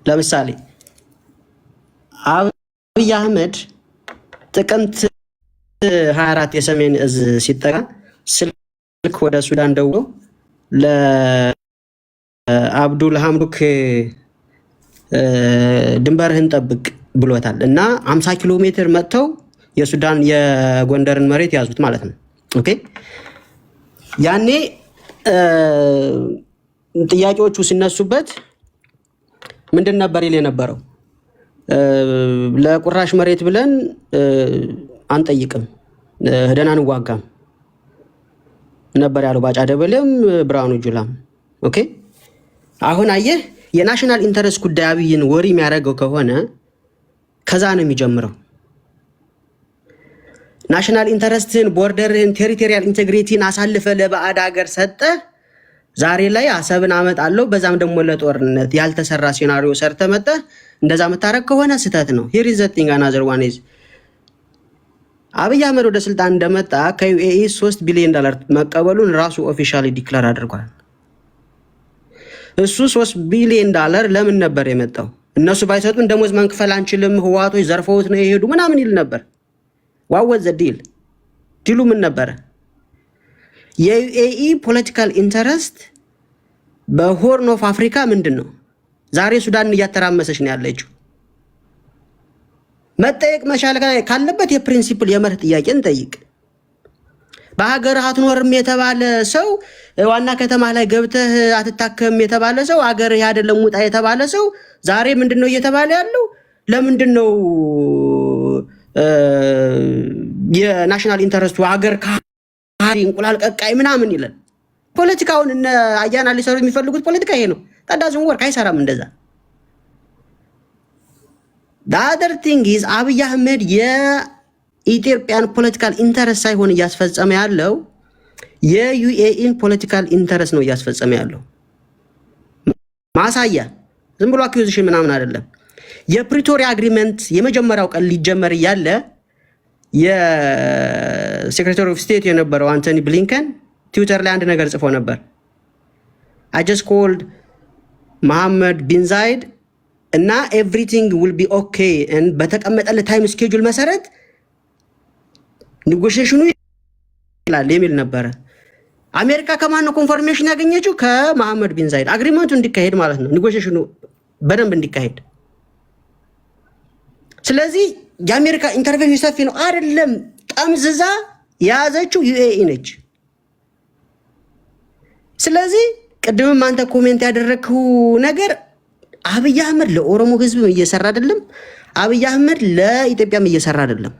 ለምሳሌ አብይ አህመድ ጥቅምት 24 የሰሜን እዝ ሲጠቃ ስልክ ወደ ሱዳን ደውሎ ለአብዱል ሐምዱክ ድንበርህን ጠብቅ ብሎታል እና 50 ኪሎ ሜትር መጥተው የሱዳን የጎንደርን መሬት ያዙት ማለት ነው። ኦኬ ያኔ ጥያቄዎቹ ሲነሱበት ምንድን ነበር ይል የነበረው? ለቁራሽ መሬት ብለን አንጠይቅም፣ ሄደን አንዋጋም ነበር ያለው ባጫ ደበሌም ብርሃኑ ጁላም። ኦኬ አሁን አየህ የናሽናል ኢንተረስት ጉዳይ አብይን ወሪ የሚያደርገው ከሆነ ከዛ ነው የሚጀምረው። ናሽናል ኢንተረስትን፣ ቦርደርን፣ ቴሪቶሪያል ኢንቴግሪቲን አሳልፈ ለባዕድ ሀገር ሰጠ። ዛሬ ላይ አሰብን አመጣለሁ በዛም ደግሞ ለጦርነት ያልተሰራ ሲናሪዮ ሰርተ መጣ። እንደዛ መታረቅ ከሆነ ስህተት ነው። ሂር ኢዝ ዘ ቲንግ አናዘር ዋን ኢዝ አብይ አህመድ ወደ ስልጣን እንደመጣ ከዩኤኢ $3 ቢሊዮን መቀበሉን ራሱ ኦፊሻሊ ዲክላር አድርጓል። እሱ $3 ቢሊዮን ለምን ነበር የመጣው? እነሱ ባይሰጡን ደሞዝ መንክፈል አንችልም፣ ህዋቶች ዘርፈውት ነው የሄዱ ምናምን ይል ነበር። ዋወዝ ዲል ዲሉ ምን ነበረ? የዩኤኢ ፖለቲካል ኢንተረስት በሆርን ኦፍ አፍሪካ ምንድን ነው? ዛሬ ሱዳንን እያተራመሰች ነው ያለችው። መጠየቅ መቻል ካለበት የፕሪንሲፕል የመርህ ጥያቄ እንጠይቅ። በሀገርህ አትኖርም የተባለ ሰው፣ ዋና ከተማ ላይ ገብተህ አትታከም የተባለ ሰው፣ ሀገርህ አይደለም ውጣ የተባለ ሰው ዛሬ ምንድነው እየተባለ ያለው? ለምንድነው የናሽናል ኢንተረስቱ ሀገር ካሪ እንቁላል ቀቃይ ምናምን ይላል? ፖለቲካውን እነ አያና ሊሰሩ የሚፈልጉት ፖለቲካ ይሄ ነው። ታዳዝም ወርክ አይሰራም እንደዛ። the other thing is አብይ አህመድ የኢትዮጵያን ፖለቲካል ኢንተረስት ሳይሆን እያስፈጸመ ያለው የዩኤኢን ፖለቲካል ኢንተረስት ነው እያስፈጸመ ያለው። ማሳያ ዝም ብሎ አኪዩዚሽን ምናምን አይደለም። የፕሪቶሪያ አግሪመንት የመጀመሪያው ቀን ሊጀመር እያለ የሴክሬታሪ ኦፍ ስቴት የነበረው አንቶኒ ብሊንከን ትዊተር ላይ አንድ ነገር ጽፎ ነበር። I just called መሐመድ ቢን ዛይድ እና everything will be okay and በተቀመጠለት ታይም ስኬጁል መሰረት ኔጎሽዬሽኑ ይላል የሚል ነበረ። አሜሪካ ከማን ነው ኮንፈርሜሽን ያገኘችው? ከመሐመድ ቢን ዛይድ አግሪመንቱ እንዲካሄድ ማለት ነው፣ ኔጎሽዬሽኑ በደንብ እንዲካሄድ። ስለዚህ የአሜሪካ ኢንተርቬንሽን ሰፊ ነው አይደለም፣ ጠምዝዛ የያዘችው ዩኤኢ ነች። ስለዚህ ቅድምም አንተ ኮሜንት ያደረግው ነገር አብይ አህመድ ለኦሮሞ ህዝብ እየሰራ አይደለም፣ አብይ አህመድ ለኢትዮጵያም እየሰራ አይደለም።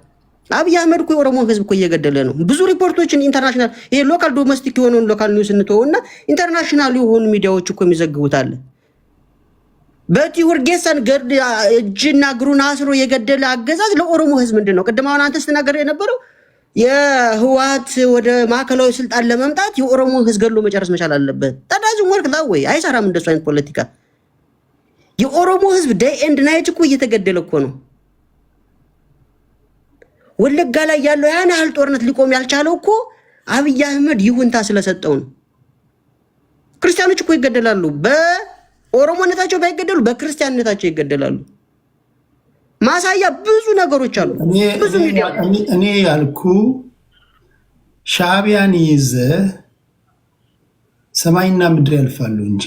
አብይ አህመድ እኮ የኦሮሞ ህዝብ እኮ እየገደለ ነው። ብዙ ሪፖርቶችን ኢንተርናሽናል ይሄ ሎካል ዶሜስቲክ የሆነውን ሎካል ኒውስ እንተውና ኢንተርናሽናል የሆኑ ሚዲያዎች እኮ የሚዘግቡት አለ። በቲ ወርጌሳን ገድ እጅና እግሩን አስሮ የገደለ አገዛዝ ለኦሮሞ ህዝብ ምንድን ነው? ቅድም አሁን አንተ ስትናገር የነበረው የህወሓት ወደ ማዕከላዊ ስልጣን ለመምጣት የኦሮሞ ህዝብ ገድሎ መጨረስ መቻል አለበት። ታዳዝም ወርክ ዳ ወይ አይሰራም እንደሱ አይነት ፖለቲካ። የኦሮሞ ህዝብ ዴይ ኤንድ ናይት እኮ እየተገደለ እኮ ነው። ወለጋ ላይ ያለው ያን ያህል ጦርነት ሊቆም ያልቻለው እኮ አብይ አህመድ ይሁንታ ስለሰጠው ነው። ክርስቲያኖች እኮ ይገደላሉ። በኦሮሞነታቸው ባይገደሉ በክርስቲያንነታቸው ይገደላሉ። ማሳያ ብዙ ነገሮች አሉ። ብዙ ሚዲያ እኔ ያልኩ ሻዕቢያን ይዘህ ሰማይና ምድር ያልፋሉ እንጂ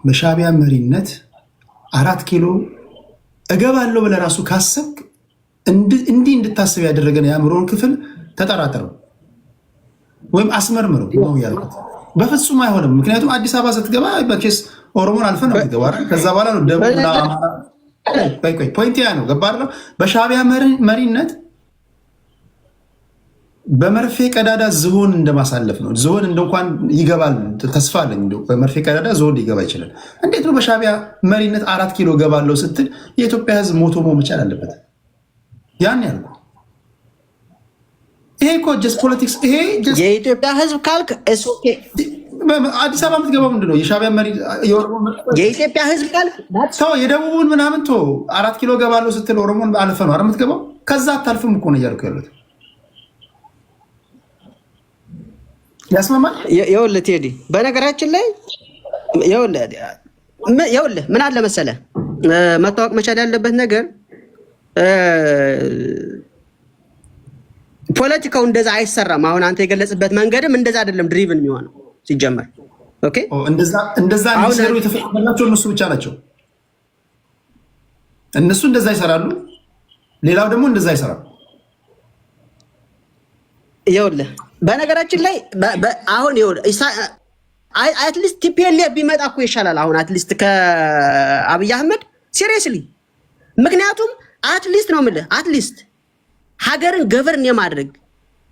በሻዕቢያ መሪነት 4 ኪሎ እገባለሁ ብለህ ራሱ ካሰብክ እንዲህ እንድታስብ ያደረገን የአእምሮን ክፍል ተጠራጠረው ወይም አስመርምረው ነው ያልኩት። በፍጹም አይሆንም። ምክንያቱም አዲስ አበባ ስትገባ በኬስ ኦሮሞን አልፈህ ነው የምትገባው አይደል? ከዛ በኋላ ነው ደቡብና ፖይንት ያ ነው። ገባህ? በሻዕቢያ መሪነት በመርፌ ቀዳዳ ዝሆን እንደማሳለፍ ነው። ዝሆን እንኳን ይገባል ተስፋ አለኝ። በመርፌ ቀዳዳ ዝሆን ሊገባ ይችላል። እንዴት ነው በሻዕቢያ መሪነት 4 ኪሎ ገባለሁ ስትል የኢትዮጵያ ህዝብ ሞቶ መቻል አለበት? ያን ያልኩ ይሄ እኮ ጀስት ፖለቲክስ። ይሄ የኢትዮጵያ ህዝብ ካልክ ኦኬ። አዲስ አበባ የምትገባው ምንድን ነው? የሻዕቢያ መሪ የኢትዮጵያ ህዝብ ካልክ ሰው የደቡቡን ምናምን 4 ኪሎ ገባለሁ ስትል ኦሮሞን አልፈ ነው አይደል የምትገባው? ከዛ አታልፍም እኮ ነው እያልኩ ያሉት። ያስማማል። ይኸውልህ ቴዲ፣ በነገራችን ላይ ይኸውልህ ምን አለ መሰለህ መታወቅ መቻል ያለበት ነገር ፖለቲካው እንደዛ አይሰራም። አሁን አንተ የገለጽበት መንገድም እንደዛ አይደለም ድሪቭን የሚሆነው ሲጀመር። ኦኬ እንደዛ እንዲሰሩ የተፈቀደላቸው እነሱ ብቻ ናቸው። እነሱ እንደዛ ይሰራሉ፣ ሌላው ደግሞ እንደዛ ይሰራል። ይኸውልህ በነገራችን ላይ አሁን አትሊስት ቲፒኤልኤፍ ቢመጣ እኮ ይሻላል። አሁን አትሊስት ከአብይ አህመድ ሲሪየስሊ፣ ምክንያቱም አትሊስት ነው የምልህ አትሊስት ሀገርን ገቨርን የማድረግ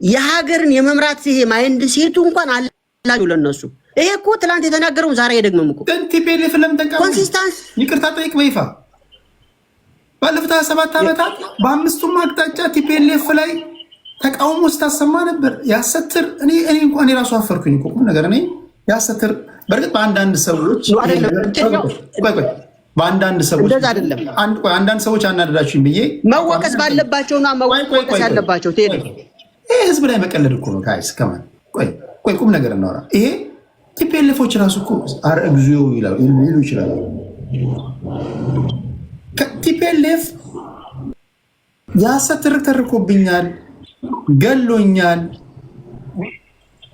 የሀገርን የመምራት ይሄ ማይንድ ሴቱ እንኳን አላቸው ለነሱ። ይሄ እኮ ትላንት የተናገረው ዛሬ አይደግምም እኮ። ቲፒኤልኤፍ ለምን ተንቀሙ? ኮንሲስታንስ ይቅርታ ጠይቅ በይፋ። ባለፉት 27 ዓመታት በአምስቱም አቅጣጫ ቲፒኤልኤፍ ላይ ተቃውሞ ስታሰማ ነበር። ያሰትር እኔ እንኳን የራሱ አፈርኩኝ እኮ ነገር እኔ ያሰትር። በእርግጥ በአንዳንድ ሰዎች አንዳንድ ሰዎች አናደዳችሁኝ ብዬ መወቀስ ባለባቸውና መወቀስ ያለባቸው ይሄ ህዝብ ላይ መቀለድ እኮ ነው። ጋይስ ከማን ቆይ ቁም ነገር እናወራ። ይሄ ቲፒኤልኤፎች ራሱ እኮ አረ እግዚኦ ይሉ ይችላሉ። ቲፒኤልኤፍ ያሰትር ተርኮብኛል ገሎኛል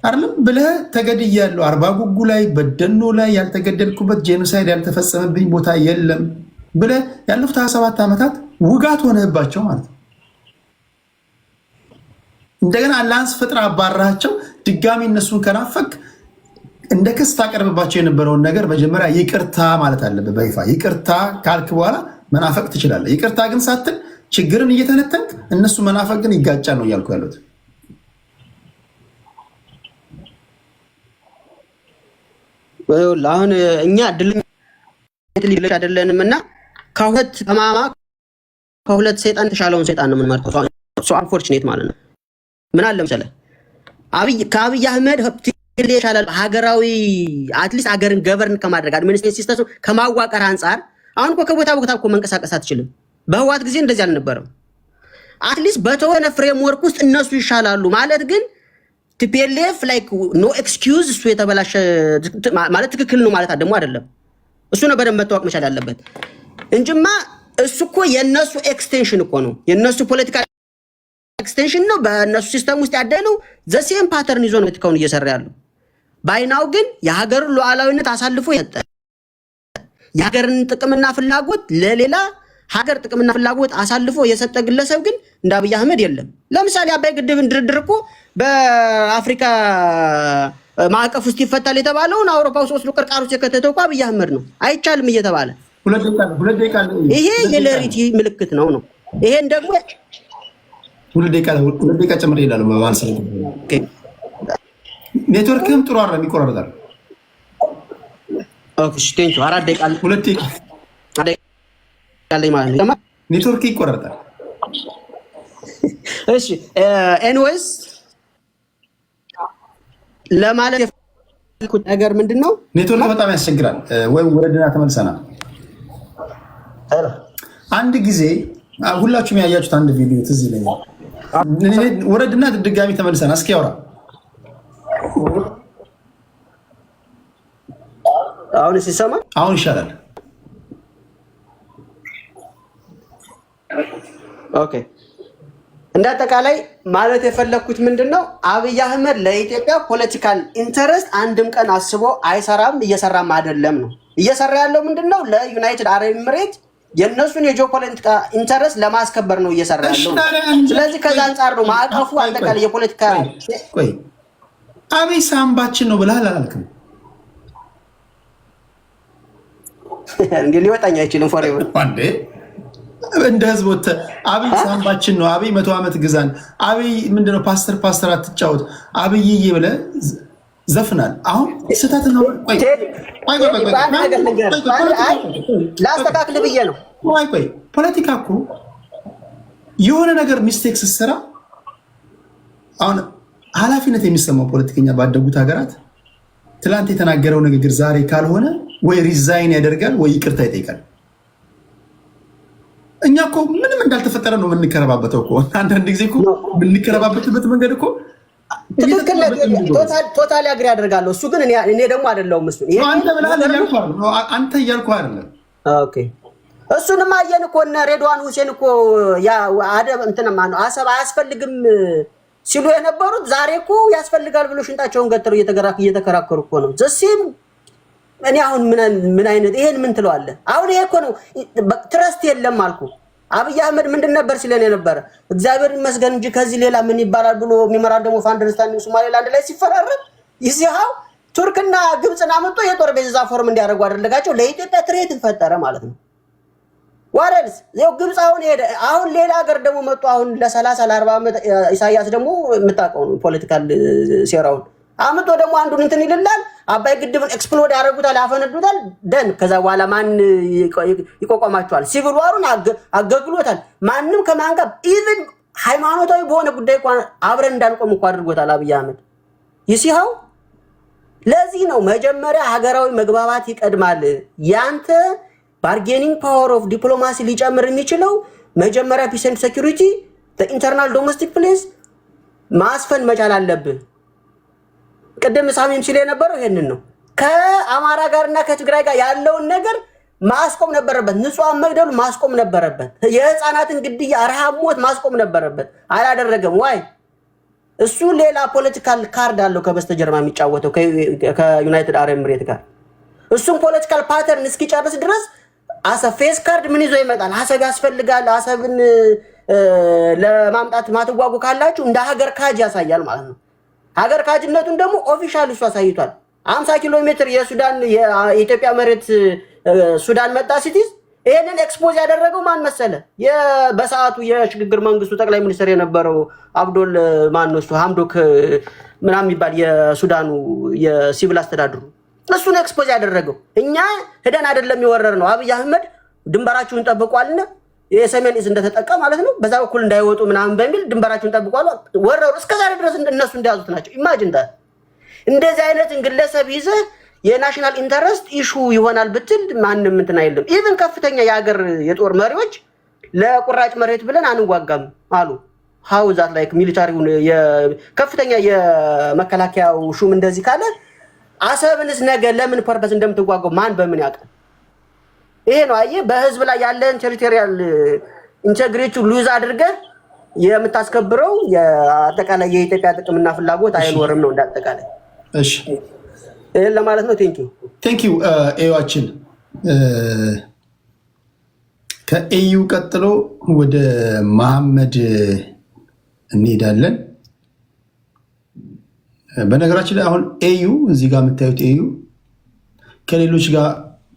አይደለም ብለህ ተገድያለሁ። አርባ ጉጉ ላይ በደኖ ላይ ያልተገደልኩበት ጄኖሳይድ ያልተፈጸመብኝ ቦታ የለም ብለህ ያለፉት 27 ዓመታት ውጋት ሆነህባቸው ማለት ነው። እንደገና አላንስ ፍጥራ አባራቸው ድጋሚ እነሱን ከናፈቅ እንደ ክስ ታቀርብባቸው የነበረውን ነገር መጀመሪያ ይቅርታ ማለት አለበት። በይፋ ይቅርታ ካልክ በኋላ መናፈቅ ትችላለህ። ይቅርታ ግን ሳትል ችግርን እየተነተንክ እነሱ መናፈቅ ግን ይጋጫ ነው እያልኩ ያሉት። አሁን እኛ ድልኝ ልጅ አይደለንም እና ከሁለት ተማማ ከሁለት ሰይጣን ተሻለውን ሰይጣን ነው የምንመርጠው። ሶ አንፎርቹኔት ማለት ነው። ምን አለ መሰለህ ከአብይ አህመድ ይሻላል ሀገራዊ አትሊስት ሀገርን ገቨርን ከማድረግ አድሚኒስትሬቲቭ ሲስተም ከማዋቀር አንፃር አሁን እኮ ከቦታ ቦታ እኮ መንቀሳቀስ አትችልም። በህዋት ጊዜ እንደዚህ አልነበረም። አትሊስት በተወነ ፍሬምወርክ ውስጥ እነሱ ይሻላሉ ማለት ግን ቲፒኤልኤፍ ላይክ ኖ ኤክስኪውዝ እሱ የተበላሸ ማለት ትክክል ነው ማለት ደግሞ አይደለም። እሱ ነው በደንብ መታወቅ መቻል ያለበት እንጂማ እሱ እኮ የነሱ ኤክስቴንሽን እኮ ነው። የነሱ ፖለቲካ ኤክስቴንሽን ነው። በእነሱ ሲስተም ውስጥ ያደለው ዘሴም ፓተርን ይዞ ነው ፖለቲካውን እየሰራ ያለው። ባይናው ግን የሀገርን ሉዓላዊነት አሳልፎ የሰጠ የሀገርን ጥቅምና ፍላጎት ለሌላ ሀገር ጥቅምና ፍላጎት አሳልፎ የሰጠ ግለሰብ ግን እንደ አብይ አህመድ የለም። ለምሳሌ አባይ ግድብን ድርድር እኮ በአፍሪካ ማዕቀፍ ውስጥ ይፈታል የተባለውን አውሮፓ ውስጥ ወስዶ ቅርቃር ውስጥ የከተተው እኮ አብይ አህመድ ነው። አይቻልም እየተባለ ይሄ የሌሪቲ ምልክት ነው። ይሄን ደግሞ ሁለት ደቂቃ ጨምር ይላል ማለት ነው። ኦኬ ኔትወርክም ጥሩ አይደለም ይቆራረጣል። ኦኬ ቴንክ ዩ አራት ደቂቃ ሁለት ደቂቃ ላይ ማለት ነው ኔትወርክ ይቆራረጣል። እሺ ኤኒዌይስ ለማለት የፈለኩት ነገር ምንድነው ኔትወርክ በጣም ያስቸግራል። ወይም ወረድና ተመልሰና አንድ ጊዜ ሁላችሁም ያያችሁት አንድ ቪዲዮ ትዝ ይለኛል። ወረድና ድጋሚ ተመልሰና እስኪ ያወራ አሁን ሲሰማ አሁን ይሻላል። ኦኬ እንዳጠቃላይ ማለት የፈለኩት ምንድነው አብይ አህመድ ለኢትዮጵያ ፖለቲካል ኢንተረስት አንድም ቀን አስቦ አይሰራም፣ እየሰራም አይደለም ነው። እየሰራ ያለው ምንድነው ለዩናይትድ አረብ ኤሚሬት የነሱን የጂኦፖለቲካ ኢንተረስት ለማስከበር ነው እየሰራ ያለው። ስለዚህ ከዛ አንፃር ነው ማዕቀፉ አጠቃላይ የፖለቲካ ቆይ አብይ ሳምባችን ነው ብለሃል አላልክም? እንግዲህ ሊወጣኝ አይችልም። ፎሬቨር አንዴ እንደ ህዝብ ወጥተህ አብይ ሳምባችን ነው፣ አብይ 100 ዓመት ግዛን፣ አብይ ምንድነው ፓስተር አትጫወት፣ አብይዬ ብለህ ዘፍናል። አሁን ስህተት ነው። ቆይ ላስተካክል ብዬ ነው። ቆይ ፖለቲካ እኮ የሆነ ነገር ሚስቴክ ስትሰራ አሁን ኃላፊነት የሚሰማው ፖለቲከኛ ባደጉት ሀገራት ትላንት የተናገረው ንግግር ዛሬ ካልሆነ ወይ ሪዛይን ያደርጋል ወይ ይቅርታ ይጠይቃል። እኛ እኮ ምንም እንዳልተፈጠረ ነው የምንከረባበተው እኮ። አንዳንድ ጊዜ እኮ የምንከረባበትበት መንገድ እኮ ትክክል ቶታሊ አግሪ ያደርጋለሁ። እሱ ግን እኔ ደግሞ አይደለሁም። እሱ አንተ እያልኩ አይደለም። ኦኬ እሱንም አየን እኮ እነ ሬድዋን ሁሴን እኮ ያ አደብ እንትን ማነው አሰብ አያስፈልግም ሲሉ የነበሩት ዛሬ እኮ ያስፈልጋል ብሎ ሽንጣቸውን ገትረው እየተከራከሩ እኮ ነው። ዘሲም እኔ አሁን ምን አይነት ይሄን ምን ትለዋለህ? አሁን ይሄ እኮ ነው ትረስት የለም አልኩ። አብይ አህመድ ምንድን ነበር ሲለን የነበረ እግዚአብሔር ይመስገን እንጂ ከዚህ ሌላ ምን ይባላል ብሎ የሚመራደሙ ፋንደርስታንዲንግ ሶማሌላንድ ላይ ሲፈራረም ይዚያው ቱርክና ግብፅን አመጡ የጦር ቤዛ ፎርም እንዲያደርጉ አደረጋቸው። ለኢትዮጵያ ትሬትን ፈጠረ ማለት ነው። ዋረልስ ይኸው ግብፅ አሁን ሄደ። አሁን ሌላ ሀገር ደግሞ መጡ። አሁን ለ30 ለ40 ዓመት ኢሳያስ ደግሞ የምታውቀው ነው ፖለቲካል ሴራውን አመጡ። ደግሞ አንዱን እንትን ይልላል። አባይ ግድብን ኤክስፕሎድ ያደርጉታል፣ ያፈነዱታል። ደን ከዛ በኋላ ማን ይቆቆማቸዋል? ሲቪል ዋሩን አገግሎታል። ማንም ከማን ጋር ኢቭን ሃይማኖታዊ በሆነ ጉዳይ እንኳን አብረን እንዳንቆም እኮ አድርጎታል አብይ አህመድ። ይሲሃው ለዚህ ነው መጀመሪያ ሀገራዊ መግባባት ይቀድማል። ያንተ ባርጌኒንግ ፓወር ኦፍ ዲፕሎማሲ ሊጨምር የሚችለው መጀመሪያ ፒስ ኤንድ ሴኩሪቲ ኢንተርናል ዶሜስቲክ ፕሌስ ማስፈን መቻል አለብህ። ቅድም ሳሚም ሲል የነበረው ይሄንን ነው። ከአማራ ጋርና ከትግራይ ጋር ያለውን ነገር ማስቆም ነበረበት። ንጹሃን መግደሉ ማስቆም ነበረበት። የህፃናትን ግድያ፣ ረሃብ፣ ሞት ማስቆም ነበረበት። አላደረገም። ዋይ እሱ ሌላ ፖለቲካል ካርድ አለው ከበስተጀርባ የሚጫወተው ከዩናይትድ አረብ ኤሚሬት ጋር። እሱም ፖለቲካል ፓተርን እስኪጨርስ ድረስ አሰብ ፌስ ካርድ ምን ይዞ ይመጣል? አሰብ ያስፈልጋል። አሰብን ለማምጣት ማትዋጉ ካላችሁ እንደ ሀገር ካጅ ያሳያል ማለት ነው። ሀገር ካጅነቱን ደግሞ ኦፊሻል እሱ አሳይቷል። 50 ኪሎ ሜትር የሱዳን የኢትዮጵያ መሬት ሱዳን መጣ ሲቲዝ ይሄንን ኤክስፖዝ ያደረገው ማን መሰለ? በሰዓቱ የሽግግር መንግስቱ ጠቅላይ ሚኒስትር የነበረው አብዶል ማን ነው እሱ ሐምዶክ ምናምን የሚባል የሱዳኑ የሲቪል አስተዳድሩ እሱ ነው ኤክስፖዝ ያደረገው። እኛ ሄደን አይደለም የወረር ነው። አብይ አህመድ ድንበራችሁን ጠብቋልና የሰሜን እዝ እንደተጠቃ ማለት ነው። በዛ በኩል እንዳይወጡ ምናምን በሚል ድንበራችሁን ጠብቋል ወረሩ። እስከዛሬ ድረስ እነሱ እንደያዙት ናቸው። ኢማጂን ዳ እንደዚህ አይነት ግለሰብ ይዘህ የናሽናል ኢንተረስት ኢሹ ይሆናል ብትል ማንም እንትን አይልም። ኢቭን ከፍተኛ የሀገር የጦር መሪዎች ለቁራጭ መሬት ብለን አንዋጋም አሉ። ሃው ዛት ላይክ ሚሊታሪውን ከፍተኛ የመከላከያው ሹም እንደዚህ ካለ አሰብንስ ነገ ለምን ፐርፐስ እንደምትዋጋው ማን በምን ያውቃል? ይሄ ነው አየህ፣ በህዝብ ላይ ያለን ቴሪቶሪያል ኢንቴግሪቲ ሉዝ አድርገህ የምታስከብረው የአጠቃላይ የኢትዮጵያ ጥቅምና ፍላጎት አይኖርም ነው እንዳጠቃላይ። እሺ ይሄን ለማለት ነው። ቴንክ ዩ ኤዋችን ከኤዩ ቀጥሎ ወደ መሐመድ እንሄዳለን። በነገራችን ላይ አሁን ኤዩ እዚህ ጋር የምታዩት ኤዩ ከሌሎች ጋር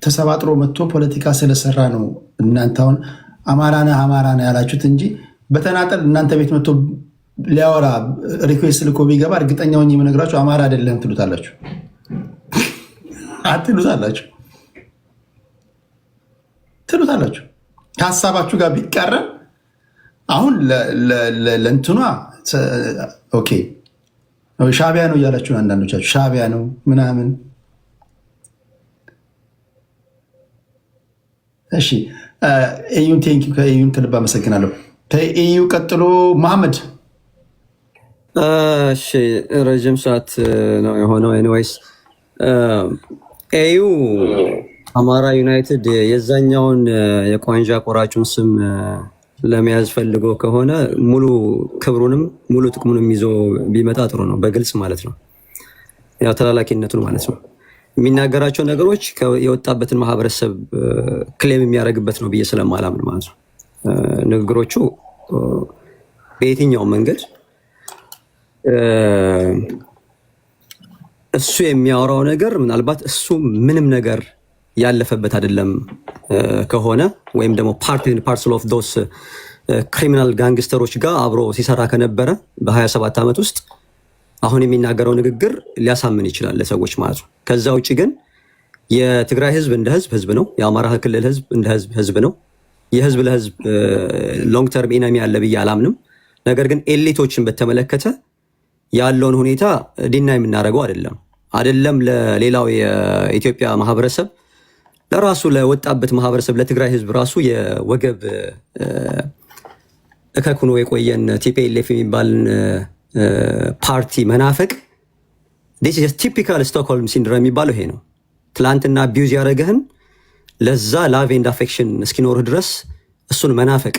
ተሰባጥሮ መጥቶ ፖለቲካ ስለሰራ ነው እናንተ አሁን አማራ ነህ ያላችሁት እንጂ በተናጠል እናንተ ቤት መጥቶ ሊያወራ ሪኩዌስት ልኮ ቢገባ እርግጠኛ ሆኜ የምነግራችሁ አማራ አይደለም ትሉታላችሁ። ትሉታላችሁ ከሀሳባችሁ ጋር ቢቀረን አሁን ለእንትኗ ኦኬ ሻቢያ ነው እያላችሁ አንዳንዶቻችሁ ሻቢያ ነው ምናምን። እሺ ኤዩን ቴንኪው ከኤዩን ከልብ አመሰግናለሁ። ከኤዩ ቀጥሎ መሐመድ። እሺ ረጅም ሰዓት ነው የሆነው። ኤኒዌይስ ኤዩ አማራ ዩናይትድ የዛኛውን የቋንጃ ቆራጩን ስም ለመያዝ ፈልጎ ከሆነ ሙሉ ክብሩንም ሙሉ ጥቅሙንም ይዞ ቢመጣ ጥሩ ነው። በግልጽ ማለት ነው፣ ያው ተላላኪነቱን ማለት ነው። የሚናገራቸው ነገሮች የወጣበትን ማህበረሰብ ክሌም የሚያደርግበት ነው ብዬ ስለማላምን ማለት ነው። ንግግሮቹ በየትኛው መንገድ እሱ የሚያወራው ነገር ምናልባት እሱ ምንም ነገር ያለፈበት አይደለም ከሆነ ወይም ደግሞ ፓርት ኤንድ ፓርሰል ኦፍ ዶስ ክሪሚናል ጋንግስተሮች ጋር አብሮ ሲሰራ ከነበረ በ27 ዓመት ውስጥ አሁን የሚናገረው ንግግር ሊያሳምን ይችላል ለሰዎች ማለት ነው። ከዛ ውጭ ግን የትግራይ ህዝብ እንደ ህዝብ ነው። የአማራ ክልል ህዝብ እንደ ህዝብ ነው። የህዝብ ለህዝብ ሎንግ ተርም ኢነሚ አለ ብዬ አላምንም። ነገር ግን ኤሊቶችን በተመለከተ ያለውን ሁኔታ ዲና የምናደርገው አይደለም ለሌላው የኢትዮጵያ ማህበረሰብ ለራሱ ለወጣበት ማህበረሰብ ለትግራይ ህዝብ ራሱ የወገብ እከኩኖ የቆየን ቲፒኤልኤፍ የሚባልን ፓርቲ መናፈቅ ቲፒካል ስቶክሆልም ሲንድሮም የሚባለው ይሄ ነው። ትላንትና አቢዩዝ ያደረገህን ለዛ ላቭ ኤንድ አፌክሽን እስኪኖርህ ድረስ እሱን መናፈቅ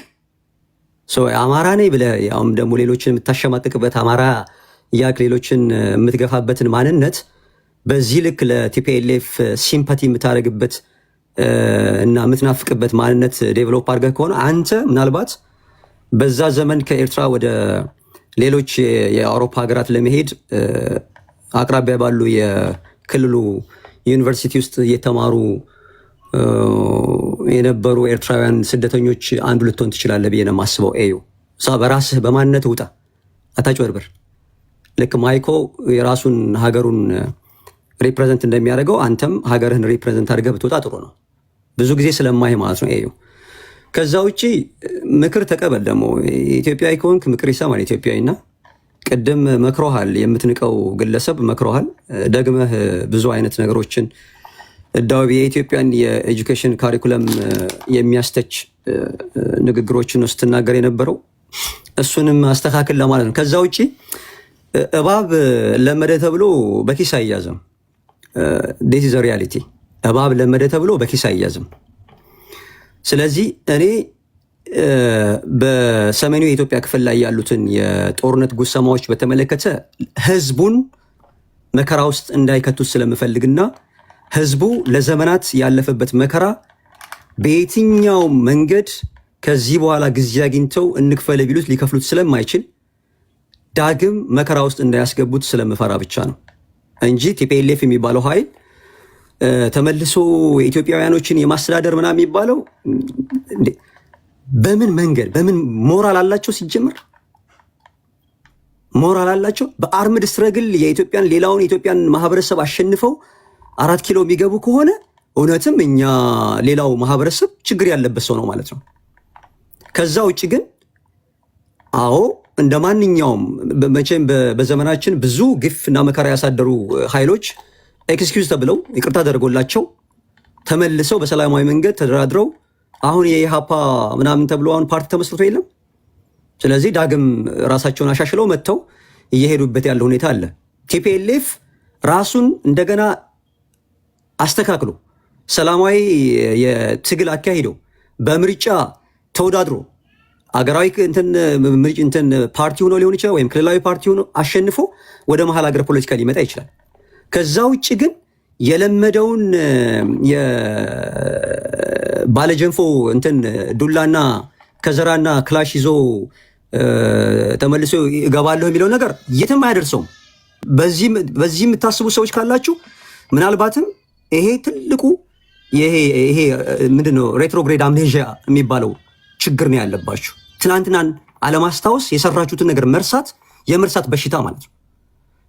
አማራ ነኝ ብለህ ያውም ደግሞ ሌሎችን የምታሸማቅቅበት አማራ እያልክ ሌሎችን የምትገፋበትን ማንነት በዚህ ልክ ለቲፒኤልኤፍ ሲምፓቲ የምታደርግበት እና የምትናፍቅበት ማንነት ዴቨሎፕ አድርገህ ከሆነ አንተ ምናልባት በዛ ዘመን ከኤርትራ ወደ ሌሎች የአውሮፓ ሀገራት ለመሄድ አቅራቢያ ባሉ የክልሉ ዩኒቨርሲቲ ውስጥ እየተማሩ የነበሩ ኤርትራውያን ስደተኞች አንዱ ልትሆን ትችላለህ ብዬ ነው የማስበው። ኤዩ በራስህ በማንነት ውጣ፣ አታጭበርብር። ልክ ማይኮ የራሱን ሀገሩን ሪፕሬዘንት እንደሚያደርገው አንተም ሀገርህን ሪፕሬዘንት አድርገህ ብትወጣ ጥሩ ነው። ብዙ ጊዜ ስለማይ ማለት ነው ኤዩ። ከዛ ውጭ ምክር ተቀበል። ደግሞ ኢትዮጵያዊ ከሆንክ ምክር ይሰማል ኢትዮጵያዊና ቅድም መክሮሃል፣ የምትንቀው ግለሰብ መክሮሃል። ደግመህ ብዙ አይነት ነገሮችን እዳው የኢትዮጵያን የኤጁኬሽን ካሪኩለም የሚያስተች ንግግሮችን ስትናገር የነበረው እሱንም አስተካክል ለማለት ነው። ከዛ ውጭ እባብ ለመደ ተብሎ በኪስ አይያዝም። ዲስ ኢዝ ሪያሊቲ። እባብ ለመደ ተብሎ በኪስ አይያዝም። ስለዚህ እኔ በሰሜኑ የኢትዮጵያ ክፍል ላይ ያሉትን የጦርነት ጉሰማዎች በተመለከተ ህዝቡን መከራ ውስጥ እንዳይከቱት ስለምፈልግና ህዝቡ ለዘመናት ያለፈበት መከራ በየትኛው መንገድ ከዚህ በኋላ ጊዜ አግኝተው እንክፈለ ቢሉት ሊከፍሉት ስለማይችል ዳግም መከራ ውስጥ እንዳያስገቡት ስለምፈራ ብቻ ነው እንጂ ቲፒኤልኤፍ የሚባለው ኃይል ተመልሶ የኢትዮጵያውያኖችን የማስተዳደር ምናምን የሚባለው በምን መንገድ በምን ሞራል አላቸው? ሲጀመር ሞራል አላቸው? በአርምድ ስትረግል የኢትዮጵያን ሌላውን የኢትዮጵያን ማህበረሰብ አሸንፈው 4 ኪሎ የሚገቡ ከሆነ እውነትም እኛ ሌላው ማህበረሰብ ችግር ያለበት ሰው ነው ማለት ነው። ከዛ ውጭ ግን አዎ እንደ ማንኛውም መቼም በዘመናችን ብዙ ግፍ እና መከራ ያሳደሩ ኃይሎች ኤክስኪውዝ ተብለው ይቅርታ ተደርጎላቸው ተመልሰው በሰላማዊ መንገድ ተደራድረው አሁን የኢሃፓ ምናምን ተብሎ አሁን ፓርቲ ተመስርቶ የለም። ስለዚህ ዳግም ራሳቸውን አሻሽለው መጥተው እየሄዱበት ያለው ሁኔታ አለ። ቲፒኤልኤፍ ራሱን እንደገና አስተካክሎ ሰላማዊ የትግል አካሂደው በምርጫ ተወዳድሮ አገራዊ እንትን ፓርቲ ሆኖ ሊሆን ይችላል፣ ወይም ክልላዊ ፓርቲ ሆኖ አሸንፎ ወደ መሀል ሀገር ፖለቲካ ሊመጣ ይችላል። ከዛ ውጭ ግን የለመደውን ባለጀንፎ እንትን ዱላና ከዘራና ክላሽ ይዞ ተመልሶ እገባለሁ የሚለው ነገር የትም አያደርሰውም። በዚህ የምታስቡ ሰዎች ካላችሁ ምናልባትም ይሄ ትልቁ ይሄ ምንድነው ሬትሮግሬድ አምኔዥያ የሚባለው ችግር ነው ያለባችሁ። ትናንትናን አለማስታወስ፣ የሰራችሁትን ነገር መርሳት፣ የመርሳት በሽታ ማለት ነው።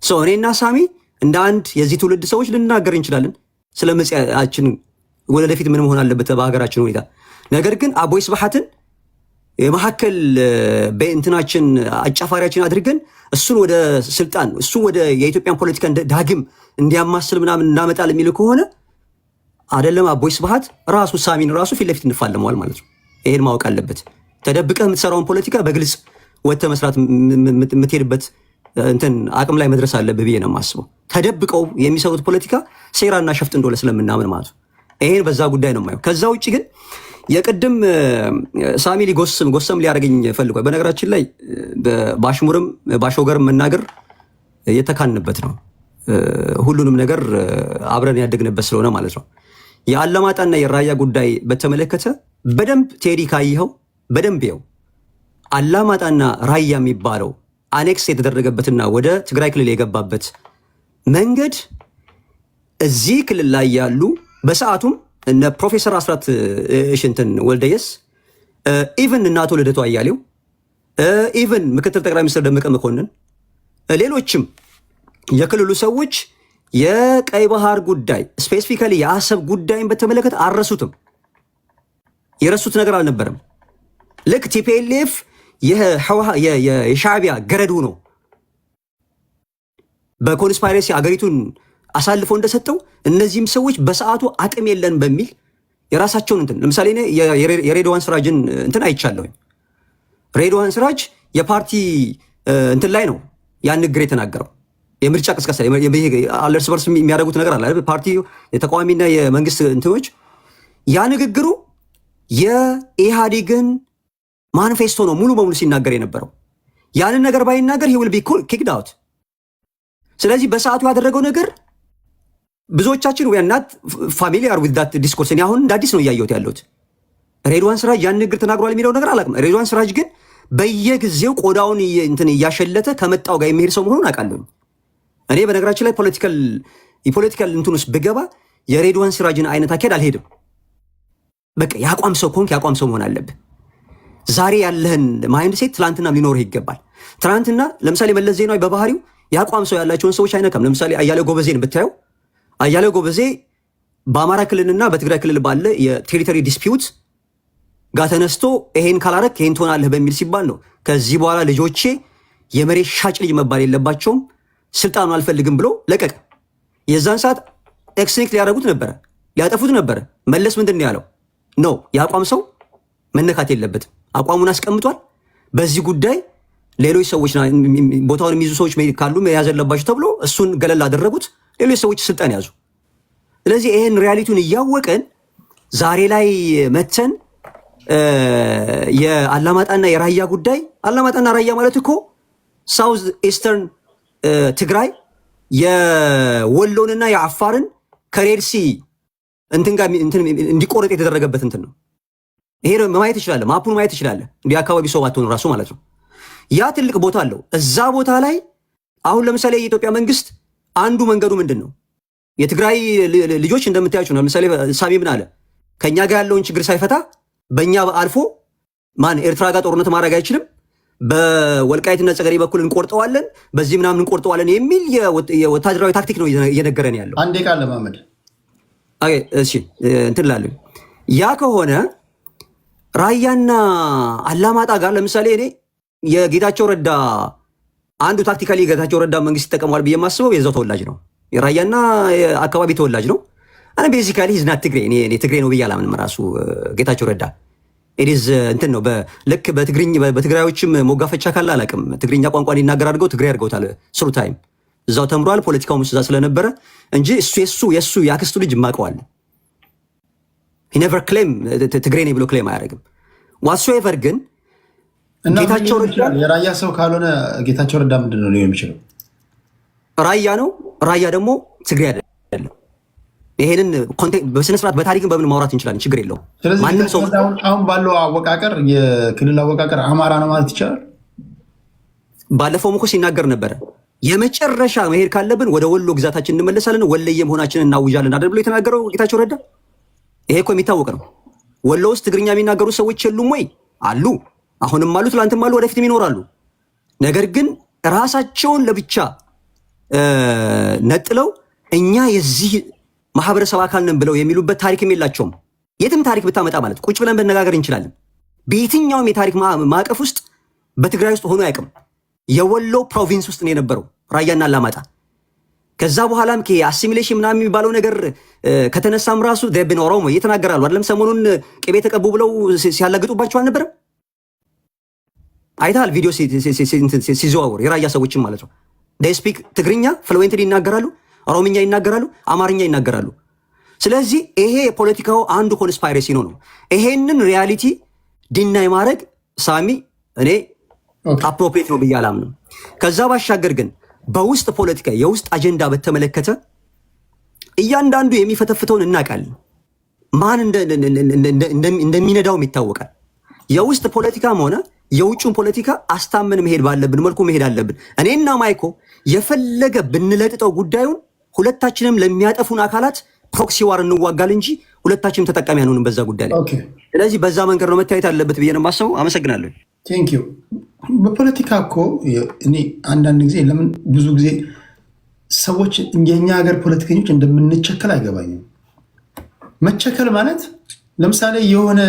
ሰው እኔና ሳሚ እንደ አንድ የዚህ ትውልድ ሰዎች ልንናገር እንችላለን ስለ መጽያችን ወደፊት ምን መሆን አለበት በሀገራችን ሁኔታ። ነገር ግን አቦይ ስብሐትን የመሐከል በእንትናችን አጫፋሪያችን አድርገን እሱን ወደ ስልጣን እሱን ወደ የኢትዮጵያን ፖለቲካ ዳግም እንዲያማስል ምናምን እናመጣል የሚል ከሆነ አይደለም አቦይ ስብሐት ራሱ ሳሚን ራሱ ፊት ለፊት እንፋለመዋል ማለት ነው። ይሄን ማወቅ አለበት። ተደብቀህ የምትሰራውን ፖለቲካ በግልጽ ወጥተህ መስራት የምትሄድበት እንትን አቅም ላይ መድረስ አለብህ ብዬ ነው የማስበው። ተደብቀው የሚሰሩት ፖለቲካ ሴራና ሸፍጥ እንደሆነ ስለምናምን ማለት ነው። ይሄን በዛ ጉዳይ ነው የማየው። ከዛ ውጭ ግን የቅድም ሳሚ ጎሰም ሊያደርገኝ ፈልጓል። በነገራችን ላይ በአሽሙርም ባሾገርም መናገር የተካንበት ነው። ሁሉንም ነገር አብረን ያደግንበት ስለሆነ ማለት ነው። የአላማጣና የራያ ጉዳይ በተመለከተ በደንብ ቴዲ ካየኸው በደንብ ይኸው አላማጣና ራያ የሚባለው አኔክስ የተደረገበትና ወደ ትግራይ ክልል የገባበት መንገድ እዚህ ክልል ላይ ያሉ በሰዓቱም እነ ፕሮፌሰር አስራት እሽንትን ወልደየስ ኢቨን እና አቶ ልደቱ አያሌው ኢቨን ምክትል ጠቅላይ ሚኒስትር ደመቀ መኮንን ሌሎችም የክልሉ ሰዎች የቀይ ባህር ጉዳይ ስፔሲፊካሊ የአሰብ ጉዳይን በተመለከተ አልረሱትም። የረሱት ነገር አልነበረም። ልክ ቲፒኤልኤፍ የሻዕቢያ ገረድ ሆኖ በኮንስፓይረሲ አገሪቱን አሳልፎ እንደሰጠው እነዚህም ሰዎች በሰዓቱ አቅም የለን በሚል የራሳቸውን እንትን ለምሳሌ የሬድዋን ስራጅን እንትን አይቻለሁኝ። ሬድዋን ስራጅ የፓርቲ እንትን ላይ ነው ያን ንግግር የተናገረው። የምርጫ ቅስቀሳ እርስ በርስ የሚያደርጉት ነገር አለ ፓርቲ የተቃዋሚና የመንግስት እንትኖች። ያ ንግግሩ የኢህአዴግን ማኒፌስቶ ነው ሙሉ በሙሉ ሲናገር የነበረው። ያንን ነገር ባይናገር he will be kicked out። ስለዚህ በሰዓቱ ያደረገው ነገር ብዙዎቻችን we are not familiar with that discourse። እኔ አሁን እንደ አዲስ ነው እያየሁት ያለሁት። ሬድዋን ስራጅ ያን ንግግር ተናግሯል የሚለው ነገር አላውቅም። ሬድዋን ስራጅ ግን በየጊዜው ቆዳውን እንትን እያሸለተ ከመጣው ጋር የሚሄድ ሰው መሆኑን አውቃለሁ። እኔ በነገራችን ላይ የፖለቲካል እንትን ውስጥ ብገባ የሬድዋን ስራጅን አይነት አካሄድ አልሄድም። በቃ የአቋም ሰው ከሆንክ የአቋም ሰው መሆን አለብህ። ዛሬ ያለህን ማይንድ ሴት ትላንትና ሊኖርህ ይገባል። ትላንትና ለምሳሌ መለስ ዜናዊ በባህሪው የአቋም ሰው ያላቸውን ሰዎች አይነካም። ለምሳሌ አያሌው ጎበዜን ብታየው አያሌው ጎበዜ በአማራ ክልልና በትግራይ ክልል ባለ የቴሪቶሪ ዲስፒዩት ጋር ተነስቶ ይሄን ካላረክ ይሄን ትሆናለህ በሚል ሲባል ነው ከዚህ በኋላ ልጆቼ የመሬት ሻጭ ልጅ መባል የለባቸውም ስልጣኑን አልፈልግም ብሎ ለቀቀ። የዛን ሰዓት ኤክስኒክ ሊያደርጉት ነበረ፣ ሊያጠፉት ነበረ። መለስ ምንድን ነው ያለው? ኖ የአቋም ሰው መነካት የለበትም፣ አቋሙን አስቀምጧል። በዚህ ጉዳይ ሌሎች ሰዎች ቦታውን የሚይዙ ሰዎች ካሉ መያዝ አለባቸው ተብሎ እሱን ገለል አደረጉት። ሌሎች ሰዎች ስልጣን ያዙ። ስለዚህ ይሄን ሪያሊቲውን እያወቀን ዛሬ ላይ መተን የአላማጣና የራያ ጉዳይ አላማጣና ራያ ማለት እኮ ሳውዝ ኢስተርን ትግራይ የወሎንና የአፋርን ከሬድሲ እንትን ጋር እንዲቆረጥ የተደረገበት እንትን ነው። ይሄ ማየት ይችላል፣ ማፑን ማየት ይችላል። እንዲህ አካባቢ ሰው ባትሆን ራሱ ማለት ነው። ያ ትልቅ ቦታ አለው። እዛ ቦታ ላይ አሁን ለምሳሌ የኢትዮጵያ መንግስት አንዱ መንገዱ ምንድን ነው? የትግራይ ልጆች እንደምታያቸው ነው። ለምሳሌ ሳሚ ምን አለ? ከኛ ጋር ያለውን ችግር ሳይፈታ በእኛ አልፎ ኤርትራ ጋር ጦርነት ማድረግ አይችልም፣ በወልቃይትና ጸገዴ በኩል እንቆርጠዋለን፣ በዚህ ምናምን እንቆርጠዋለን የሚል የወታደራዊ ታክቲክ ነው እየነገረን ያለው። አንዴ ቃል ለማመድ እሺ እንትን እላለሁ። ያ ከሆነ ራያና አላማጣ ጋር ለምሳሌ እኔ የጌታቸው ረዳ አንዱ ታክቲካሊ ጌታቸው ረዳ መንግስት ይጠቀመዋል ብዬ የማስበው የዛው ተወላጅ ነው፣ የራያና አካባቢ ተወላጅ ነው። እኔ ቤዚካሊ ሂዝናት ትግሬ እኔ ትግሬ ነው ብዬ አላምንም። ራሱ ጌታቸው ረዳ ኢዝ እንትን ነው ልክ በትግራዮችም ሞጋፈቻ ካለ አላውቅም። ትግርኛ ቋንቋ ሊናገር አድርገው ትግሬ አድርገውታል። ስሩ ታይም እዛው ተምሯል። ፖለቲካው እዛ ስለነበረ እንጂ የሱ የአክስቱ ልጅ ማቀዋል። ኔቨር ክሌም ትግሬ ነኝ ብሎ ክሌም አያደርግም። ዋትሶኤቨር ግን ጌታቸው ረዳ የራያ ሰው ካልሆነ ጌታቸው ረዳ ምንድን ነው ሊሆን የሚችለው? ራያ ነው። ራያ ደግሞ ትግሬ አይደለም። ይሄንን በስነ ስርዓት በታሪክም በምን ማውራት እንችላለን፣ ችግር የለውም። ማንም ሰው አሁን ባለው አወቃቀር የክልል አወቃቀር አማራ ነው ማለት ይቻላል። ባለፈውም እኮ ሲናገር ነበረ የመጨረሻ መሄድ ካለብን ወደ ወሎ ግዛታችን እንመለሳለን፣ ወለየ መሆናችንን እናውጃለን አይደል ብሎ የተናገረው ጌታቸው ረዳ። ይሄ እኮ የሚታወቅ ነው። ወሎ ውስጥ ትግርኛ የሚናገሩ ሰዎች የሉም ወይ? አሉ። አሁንም አሉ፣ ትላንትም አሉ፣ ወደፊትም ይኖራሉ። ነገር ግን ራሳቸውን ለብቻ ነጥለው እኛ የዚህ ማህበረሰብ አካል ነን ብለው የሚሉበት ታሪክም የላቸውም። የትም ታሪክ ብታመጣ ማለት ቁጭ ብለን መነጋገር እንችላለን። በየትኛውም የታሪክ ማዕቀፍ ውስጥ በትግራይ ውስጥ ሆኖ አያውቅም። የወሎ ፕሮቪንስ ውስጥ ነው የነበረው ራያና አላማጣ። ከዛ በኋላም አሲሚሌሽን ምናምን የሚባለው ነገር ከተነሳም ራሱ ደብን ኦሮሞ እየተናገራሉ አይደለም። ሰሞኑን ቅቤ ተቀቡ ብለው ሲያላግጡባቸው አልነበረም? አይታል ቪዲዮ ሲዘዋወር የራያ ሰዎችም ማለት ነው። ስፒክ ትግርኛ ፍሉዌንትሊ ይናገራሉ፣ ኦሮምኛ ይናገራሉ፣ አማርኛ ይናገራሉ። ስለዚህ ይሄ የፖለቲካው አንዱ ኮንስፓይሬሲ ነው። ይሄንን ሪያሊቲ ዲናይ ማድረግ ሳሚ እኔ አፕሮፕሪየት ነው ብዬ አላምንም። ከዛ ባሻገር ግን በውስጥ ፖለቲካ የውስጥ አጀንዳ በተመለከተ እያንዳንዱ የሚፈተፍተውን እናውቃለን። ማን እንደሚነዳውም ይታወቃል። የውስጥ ፖለቲካም ሆነ የውጭውን ፖለቲካ አስታምን መሄድ ባለብን መልኩ መሄድ አለብን። እኔና ማይኮ የፈለገ ብንለጥጠው ጉዳዩን ሁለታችንም ለሚያጠፉን አካላት ፕሮክሲ ዋር እንዋጋል እንጂ ሁለታችንም ተጠቃሚ አንሆንም በዛ ጉዳይ ላይ። ስለዚህ በዛ መንገድ ነው መታየት አለበት ብዬ ነው የማስበው። አመሰግናለሁ። ቴንክ ዩ። በፖለቲካ እኮ እኔ አንዳንድ ጊዜ ለምን ብዙ ጊዜ ሰዎች የኛ ሀገር ፖለቲከኞች እንደምንቸከል አይገባኝም። መቸከል ማለት ለምሳሌ የሆነ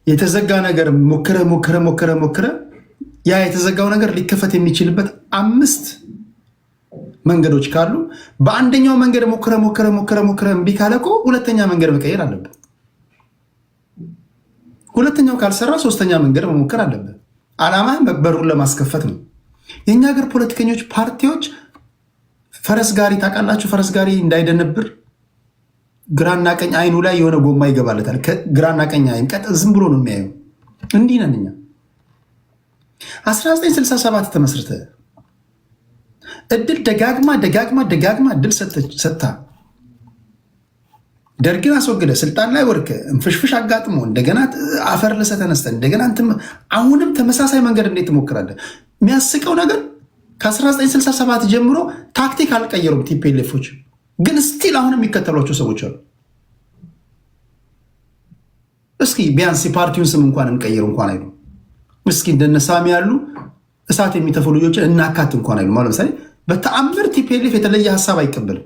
የተዘጋ ነገር ሞክረ ያ የተዘጋው ነገር ሊከፈት የሚችልበት 5 መንገዶች ካሉ በአንደኛው መንገድ ሞክረ እምቢ ካለ እኮ ሁለተኛ መንገድ መቀየር አለበት። ሁለተኛው ካልሰራ 3ኛ መንገድ መሞከር አለበት። ዓላማ በሩን ለማስከፈት ነው። የኛ ሀገር ፖለቲከኞች ፓርቲዎች ፈረስ ጋሪ ታውቃላችሁ? ፈረስ ጋሪ እንዳይደነብር ግራና ቀኝ አይኑ ላይ የሆነ ጎማ ይገባለታል። ግራና ቀኝ አይን ቀጥ ዝም ብሎ ነው የሚያየው። እንዲህ ነን እኛ። 1967 ተመስርተ እድል ደጋግማ እድል ሰጥታ ደርግን አስወግደ ስልጣን ላይ ወርከ እንፍሽፍሽ አጋጥሞ እንደገና አፈር ልሰ ተነስተ እንደገና አሁንም ተመሳሳይ መንገድ እንዴት ትሞክራለህ? የሚያስቀው ነገር ከ1967 ጀምሮ ታክቲክ አልቀየሩም ቲፒኤልኤፎች፣ ግን ስቲል አሁን የሚከተሏቸው ሰዎች አሉ። እስኪ ቢያንስ የፓርቲውን ስም እንኳን እንቀይር እንኳን አይሉ። እስኪ እንደነ ሳሚ ያሉ እሳት የሚተፉ ልጆችን እናካት እንኳን አይሉ። ለምሳሌ በተአምር ቲፒኤልኤፍ የተለየ ሀሳብ አይቀበልም።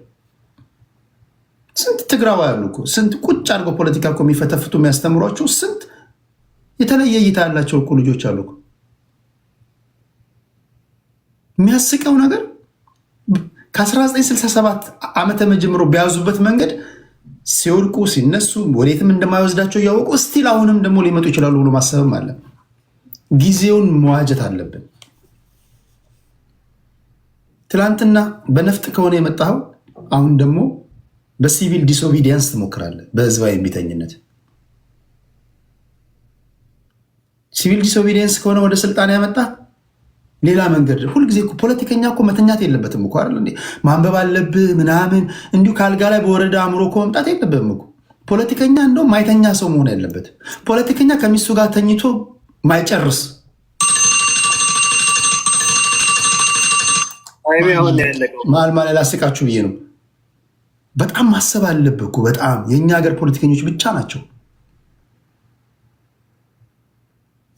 ስንት ትግራዋ ያሉ እኮ ስንት ቁጭ አድርገው ፖለቲካ እኮ የሚፈተፍቱ የሚያስተምሯቸው ስንት የተለየ እይታ ያላቸው እኮ ልጆች አሉ። የሚያስቀው ነገር ከ1967 ዓመተ ጀምሮ ቢያዙበት መንገድ ሲወድቁ ሲነሱ ወዴትም እንደማይወስዳቸው እያወቁ ስቲል አሁንም ደግሞ ሊመጡ ይችላሉ ብሎ ማሰብም አለ። ጊዜውን መዋጀት አለብን። ትላንትና በነፍጥ ከሆነ የመጣኸው አሁን ደግሞ በሲቪል ዲስኦቢዲየንስ ትሞክራለህ። በህዝባዊ እምቢተኝነት ሲቪል ዲስኦቢዲየንስ ከሆነ ወደ ስልጣን ያመጣ ሌላ መንገድ። ሁልጊዜ ፖለቲከኛ እኮ መተኛት የለበትም እኮ አይደል? ማንበብ አለብህ ምናምን። እንዲሁ ከአልጋ ላይ በወረዳ አእምሮ እኮ መምጣት የለብህም እኮ። ፖለቲከኛ እንደው ማይተኛ ሰው መሆን ያለበት ፖለቲከኛ ከሚስቱ ጋር ተኝቶ ማይጨርስ ማል ላስቃችሁ ብዬ ነው። በጣም ማሰብ አለብህ እኮ በጣም። የእኛ ሀገር ፖለቲከኞች ብቻ ናቸው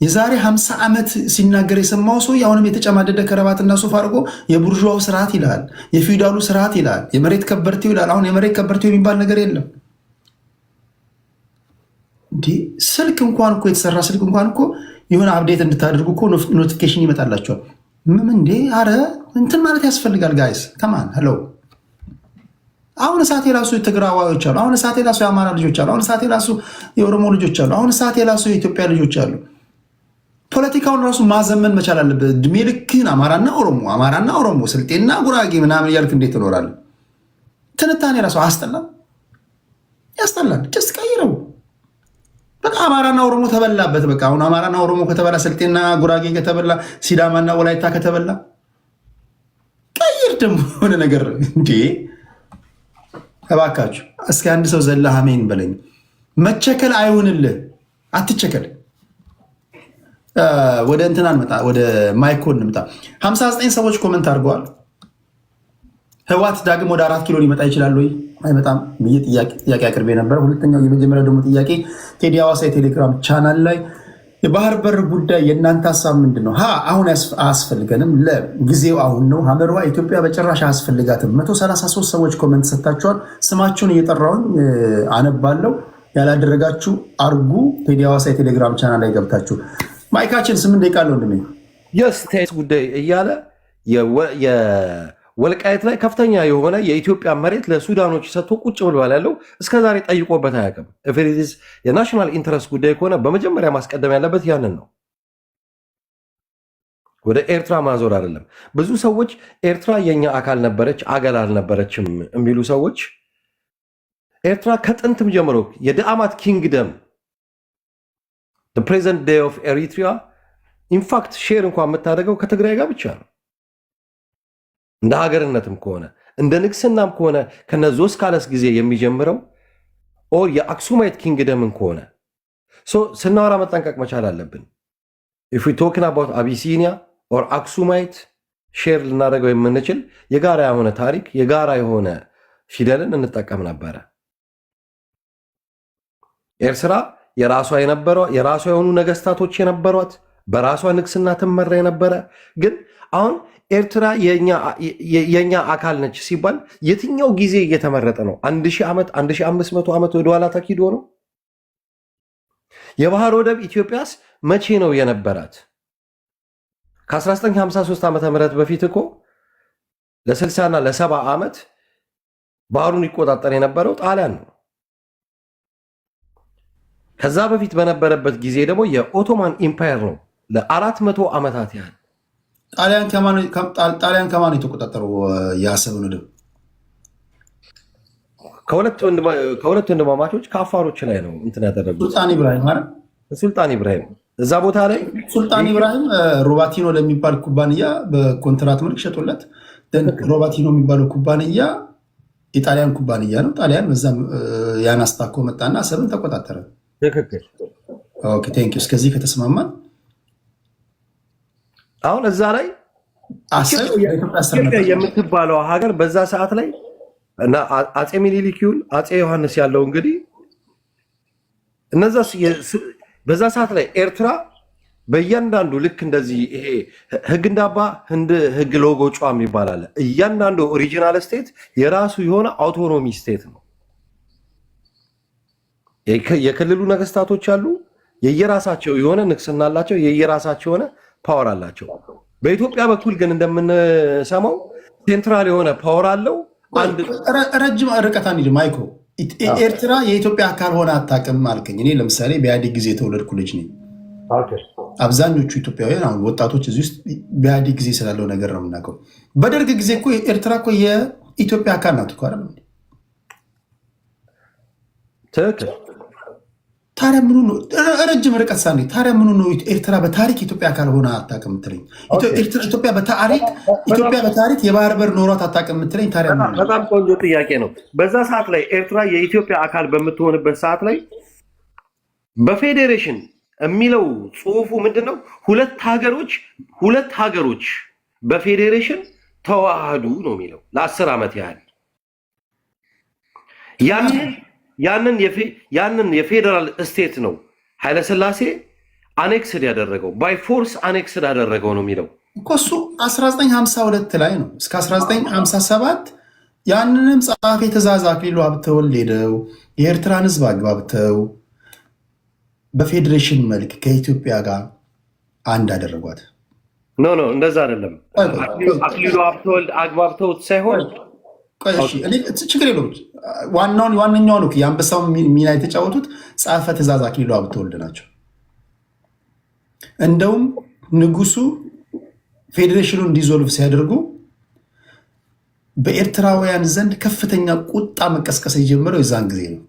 የዛሬ 50 ዓመት ሲናገር የሰማው ሰው አሁንም የተጨማደደ ከረባትና ሱፍ አድርጎ የቡርዥዋው ስርዓት ይላል፣ የፊውዳሉ ስርዓት ይላል፣ የመሬት ከበርቴው ይላል። አሁን የመሬት ከበርቴው የሚባል ነገር የለም። እንዴ ስልክ እንኳን እኮ የተሰራ ስልክ እንኳን እኮ የሆነ አፕዴት እንድታደርጉ እኮ ኖቲፊኬሽን ይመጣላቸዋል። ምን እንዴ አረ እንትን ማለት ያስፈልጋል ጋይስ ከማን ሄሎ። አሁን እሳት የራሱ የትግራዋዮች አሉ። አሁን እሳት የራሱ የአማራ ልጆች አሉ። አሁን እሳት የራሱ የኦሮሞ ልጆች አሉ። አሁን እሳት የራሱ የኢትዮጵያ ልጆች አሉ። ፖለቲካውን ራሱ ማዘመን መቻል አለበት። እድሜ ልክን አማራና ኦሮሞ ስልጤና ጉራጌ ምናምን እያልክ እንዴት ትኖራለህ? ትንታኔ ራሱ አያስጠላም? ያስጠላል። ጭስ ቀይረው በቃ አማራና ኦሮሞ ተበላበት። በቃ አሁን አማራና ኦሮሞ ከተበላ፣ ስልጤና ጉራጌ ከተበላ፣ ሲዳማና ወላይታ ከተበላ ቀይር ደግሞ የሆነ ነገር እንዴ እባካችሁ። እስኪ አንድ ሰው ዘላ አሜን በለኝ። መቸከል አይሆንልህ፣ አትቸከል። ወደ እንትና እንምጣ፣ ወደ ማይኮ እንምጣ። 59 ሰዎች ኮመንት አድርገዋል። ህዋት ዳግም ወደ 4 ኪሎ ሊመጣ ይችላል ወይ አይመጣም? ጥያቄ አቅርቤ ነበረ። ሁለተኛው የመጀመሪያው ደግሞ ጥያቄ ቴዲ ሐዋሳ የቴሌግራም ቻናል ላይ የባህር በር ጉዳይ የእናንተ ሀሳብ ምንድን ነው? አሁን አያስፈልገንም፣ ለጊዜው አሁን ነው። ሀመርዋ ኢትዮጵያ በጭራሽ አያስፈልጋትም። 133 ሰዎች ኮመንት ሰጥታችኋል። ስማችሁን እየጠራሁኝ አነባለሁ። ያላደረጋችሁ አርጉ። ቴዲ ሐዋሳ የቴሌግራም ቻናል ላይ ገብታችሁ ማይካችን 8 ደቂቃ አለው እንደሚ የስቴት ጉዳይ እያለ ወልቃየት ላይ ከፍተኛ የሆነ የኢትዮጵያ መሬት ለሱዳኖች ሰጥቶ ቁጭ ብሏል ያለው እስከዛሬ ጠይቆበት አያውቅም። ኢዝ የናሽናል ኢንተረስት ጉዳይ ከሆነ በመጀመሪያ ማስቀደም ያለበት ያንን ነው፣ ወደ ኤርትራ ማዞር አይደለም። ብዙ ሰዎች ኤርትራ የኛ አካል ነበረች አገር አልነበረችም የሚሉ ሰዎች ኤርትራ ከጥንትም ጀምሮ የዳአማት ኪንግደም ፕሬዘንት ዴይ ኦፍ ኤሪትሪያ ኢንፋክት ሼር እንኳን የምታደርገው ከትግራይ ጋር ብቻ ነው። እንደ ሀገርነትም ከሆነ እንደ ንግስናም ከሆነ ከነዞስ ካለስ ጊዜ የሚጀምረው ኦር የአክሱማይት ኪንግደምን ከሆነ ስናወራ መጠንቀቅ መቻል አለብን። ኢፍ ዊ ቶክን አባውት አቢሲኒያ ኦር አክሱማይት ሼር ልናደርገው የምንችል የጋራ የሆነ ታሪክ የጋራ የሆነ ፊደልን እንጠቀም ነበረ። ኤርትራ የራሷ የሆኑ ነገስታቶች የነበሯት በራሷ ንግስና ትመራ የነበረ ግን አሁን ኤርትራ የኛ አካል ነች ሲባል የትኛው ጊዜ እየተመረጠ ነው? 1000 ዓመት 1500 ዓመት ወደኋላ ተኪዶ ነው? የባህር ወደብ ኢትዮጵያስ መቼ ነው የነበራት? ከ1953 ዓመተ ምህረት በፊት እኮ ለ60 እና ለ70 ዓመት ባህሩን ይቆጣጠር የነበረው ጣሊያን ነው። ከዛ በፊት በነበረበት ጊዜ ደግሞ የኦቶማን ኢምፓየር ነው ለ400 ዓመታት ያህል። ጣሊያን ከማን የተቆጣጠረው የአሰብን ወደብ? ከሁለት ወንድማማቾች ከአፋሮች ላይ ነው እንትን ያደረጉት። ሱልጣን ኢብራሂም እዛ ቦታ ላይ ሱልጣን ኢብራሂም ሮባቲኖ ለሚባል ኩባንያ በኮንትራት መልክ ሸጡለት። ሮባቲኖ የሚባለው ኩባንያ የጣሊያን ኩባንያ ነው። ጣሊያን በዛም ያን አስታኮ መጣና አሰብን ተቆጣጠረ። ትክክል። ኦኬ ቴንክ ዩ። እስከዚህ ከተስማማን አሁን እዛ ላይ ኢትዮጵያ የምትባለው ሀገር በዛ ሰዓት ላይ እና አፄ ሚኒሊክ ይሁን አፄ ዮሐንስ ያለው እንግዲህ እነዛ በዛ ሰዓት ላይ ኤርትራ በእያንዳንዱ ልክ እንደዚህ ይሄ ህግ እንዳባ ህግ ሎጎ ጫም ይባላል። እያንዳንዱ ኦሪጂናል ስቴት የራሱ የሆነ አውቶኖሚ ስቴት ነው። የክልሉ ነገስታቶች አሉ፣ የየራሳቸው የሆነ ንግስና አላቸው፣ የየራሳቸው የሆነ ፓወር አላቸው። በኢትዮጵያ በኩል ግን እንደምንሰማው ሴንትራል የሆነ ፓወር አለው። ረጅም ርቀት አንሂድ ማይክሮ። ኤርትራ የኢትዮጵያ አካል ሆነ አታውቅም አልከኝ። እኔ ለምሳሌ በኢህአዴግ ጊዜ የተወለድኩ ልጅ ነኝ። አብዛኞቹ ኢትዮጵያውያን አሁን ወጣቶች እዚህ ውስጥ በኢህአዴግ ጊዜ ስላለው ነገር ነው የምናውቀው። በደርግ ጊዜ እኮ ኤርትራ እኮ የኢትዮጵያ አካል ናት እኮ አይደል? ትክክል። ታዲያ ምኑ ነው ረጅም ርቀት ሳኔ? ታዲያ ምኑ ነው ኤርትራ በታሪክ ኢትዮጵያ አካል ሆነ አታውቅም የምትለኝ? ኢትዮጵያ በታሪክ የባህር በር ኖሯት አታውቅም የምትለኝ? ታዲያ በጣም ቆንጆ ጥያቄ ነው። በዛ ሰዓት ላይ ኤርትራ የኢትዮጵያ አካል በምትሆንበት ሰዓት ላይ በፌዴሬሽን የሚለው ጽሁፉ ምንድነው? ሁለት ሀገሮች በፌዴሬሽን ተዋህዱ ነው የሚለው ለ10 ዓመት ያህል ያንን የፌዴራል ስቴት ነው ኃይለሥላሴ አኔክስድ ያደረገው፣ ባይ ፎርስ አኔክስድ ያደረገው ነው የሚለው እኮ እሱ 1952 ላይ ነው። እስከ 1957 ያንንም ጸሐፊ ትእዛዝ አክሊሉ ሀብተወልድ ሄደው የኤርትራን ህዝብ አግባብተው በፌዴሬሽን መልክ ከኢትዮጵያ ጋር አንድ አደረጓት። ኖ እንደዛ አይደለም። አክሊሉ ሀብተወልድ አግባብተውት ሳይሆን ችግር የለውም። ዋነኛው ነው የአንበሳውን ሚና የተጫወቱት ጸሐፌ ትእዛዝ አክሊሉ ሀብተወልድ ናቸው። እንደውም ንጉሱ ፌዴሬሽኑን ዲዞልቭ ሲያደርጉ በኤርትራውያን ዘንድ ከፍተኛ ቁጣ መቀስቀስ የጀመረው የዛን ጊዜ ነው።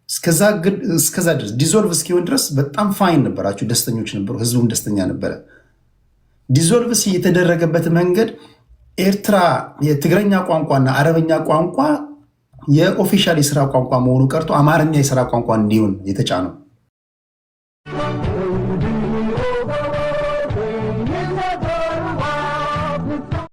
እስከዛ ድረስ ዲዞልቭ እስኪሆን ድረስ በጣም ፋይን ነበራቸው፣ ደስተኞች ነበሩ፣ ህዝቡም ደስተኛ ነበረ። ዲዞልቭ የተደረገበት መንገድ ኤርትራ የትግረኛ ቋንቋና አረበኛ ቋንቋ የኦፊሻል የስራ ቋንቋ መሆኑ ቀርቶ አማርኛ የስራ ቋንቋ እንዲሆን የተጫነው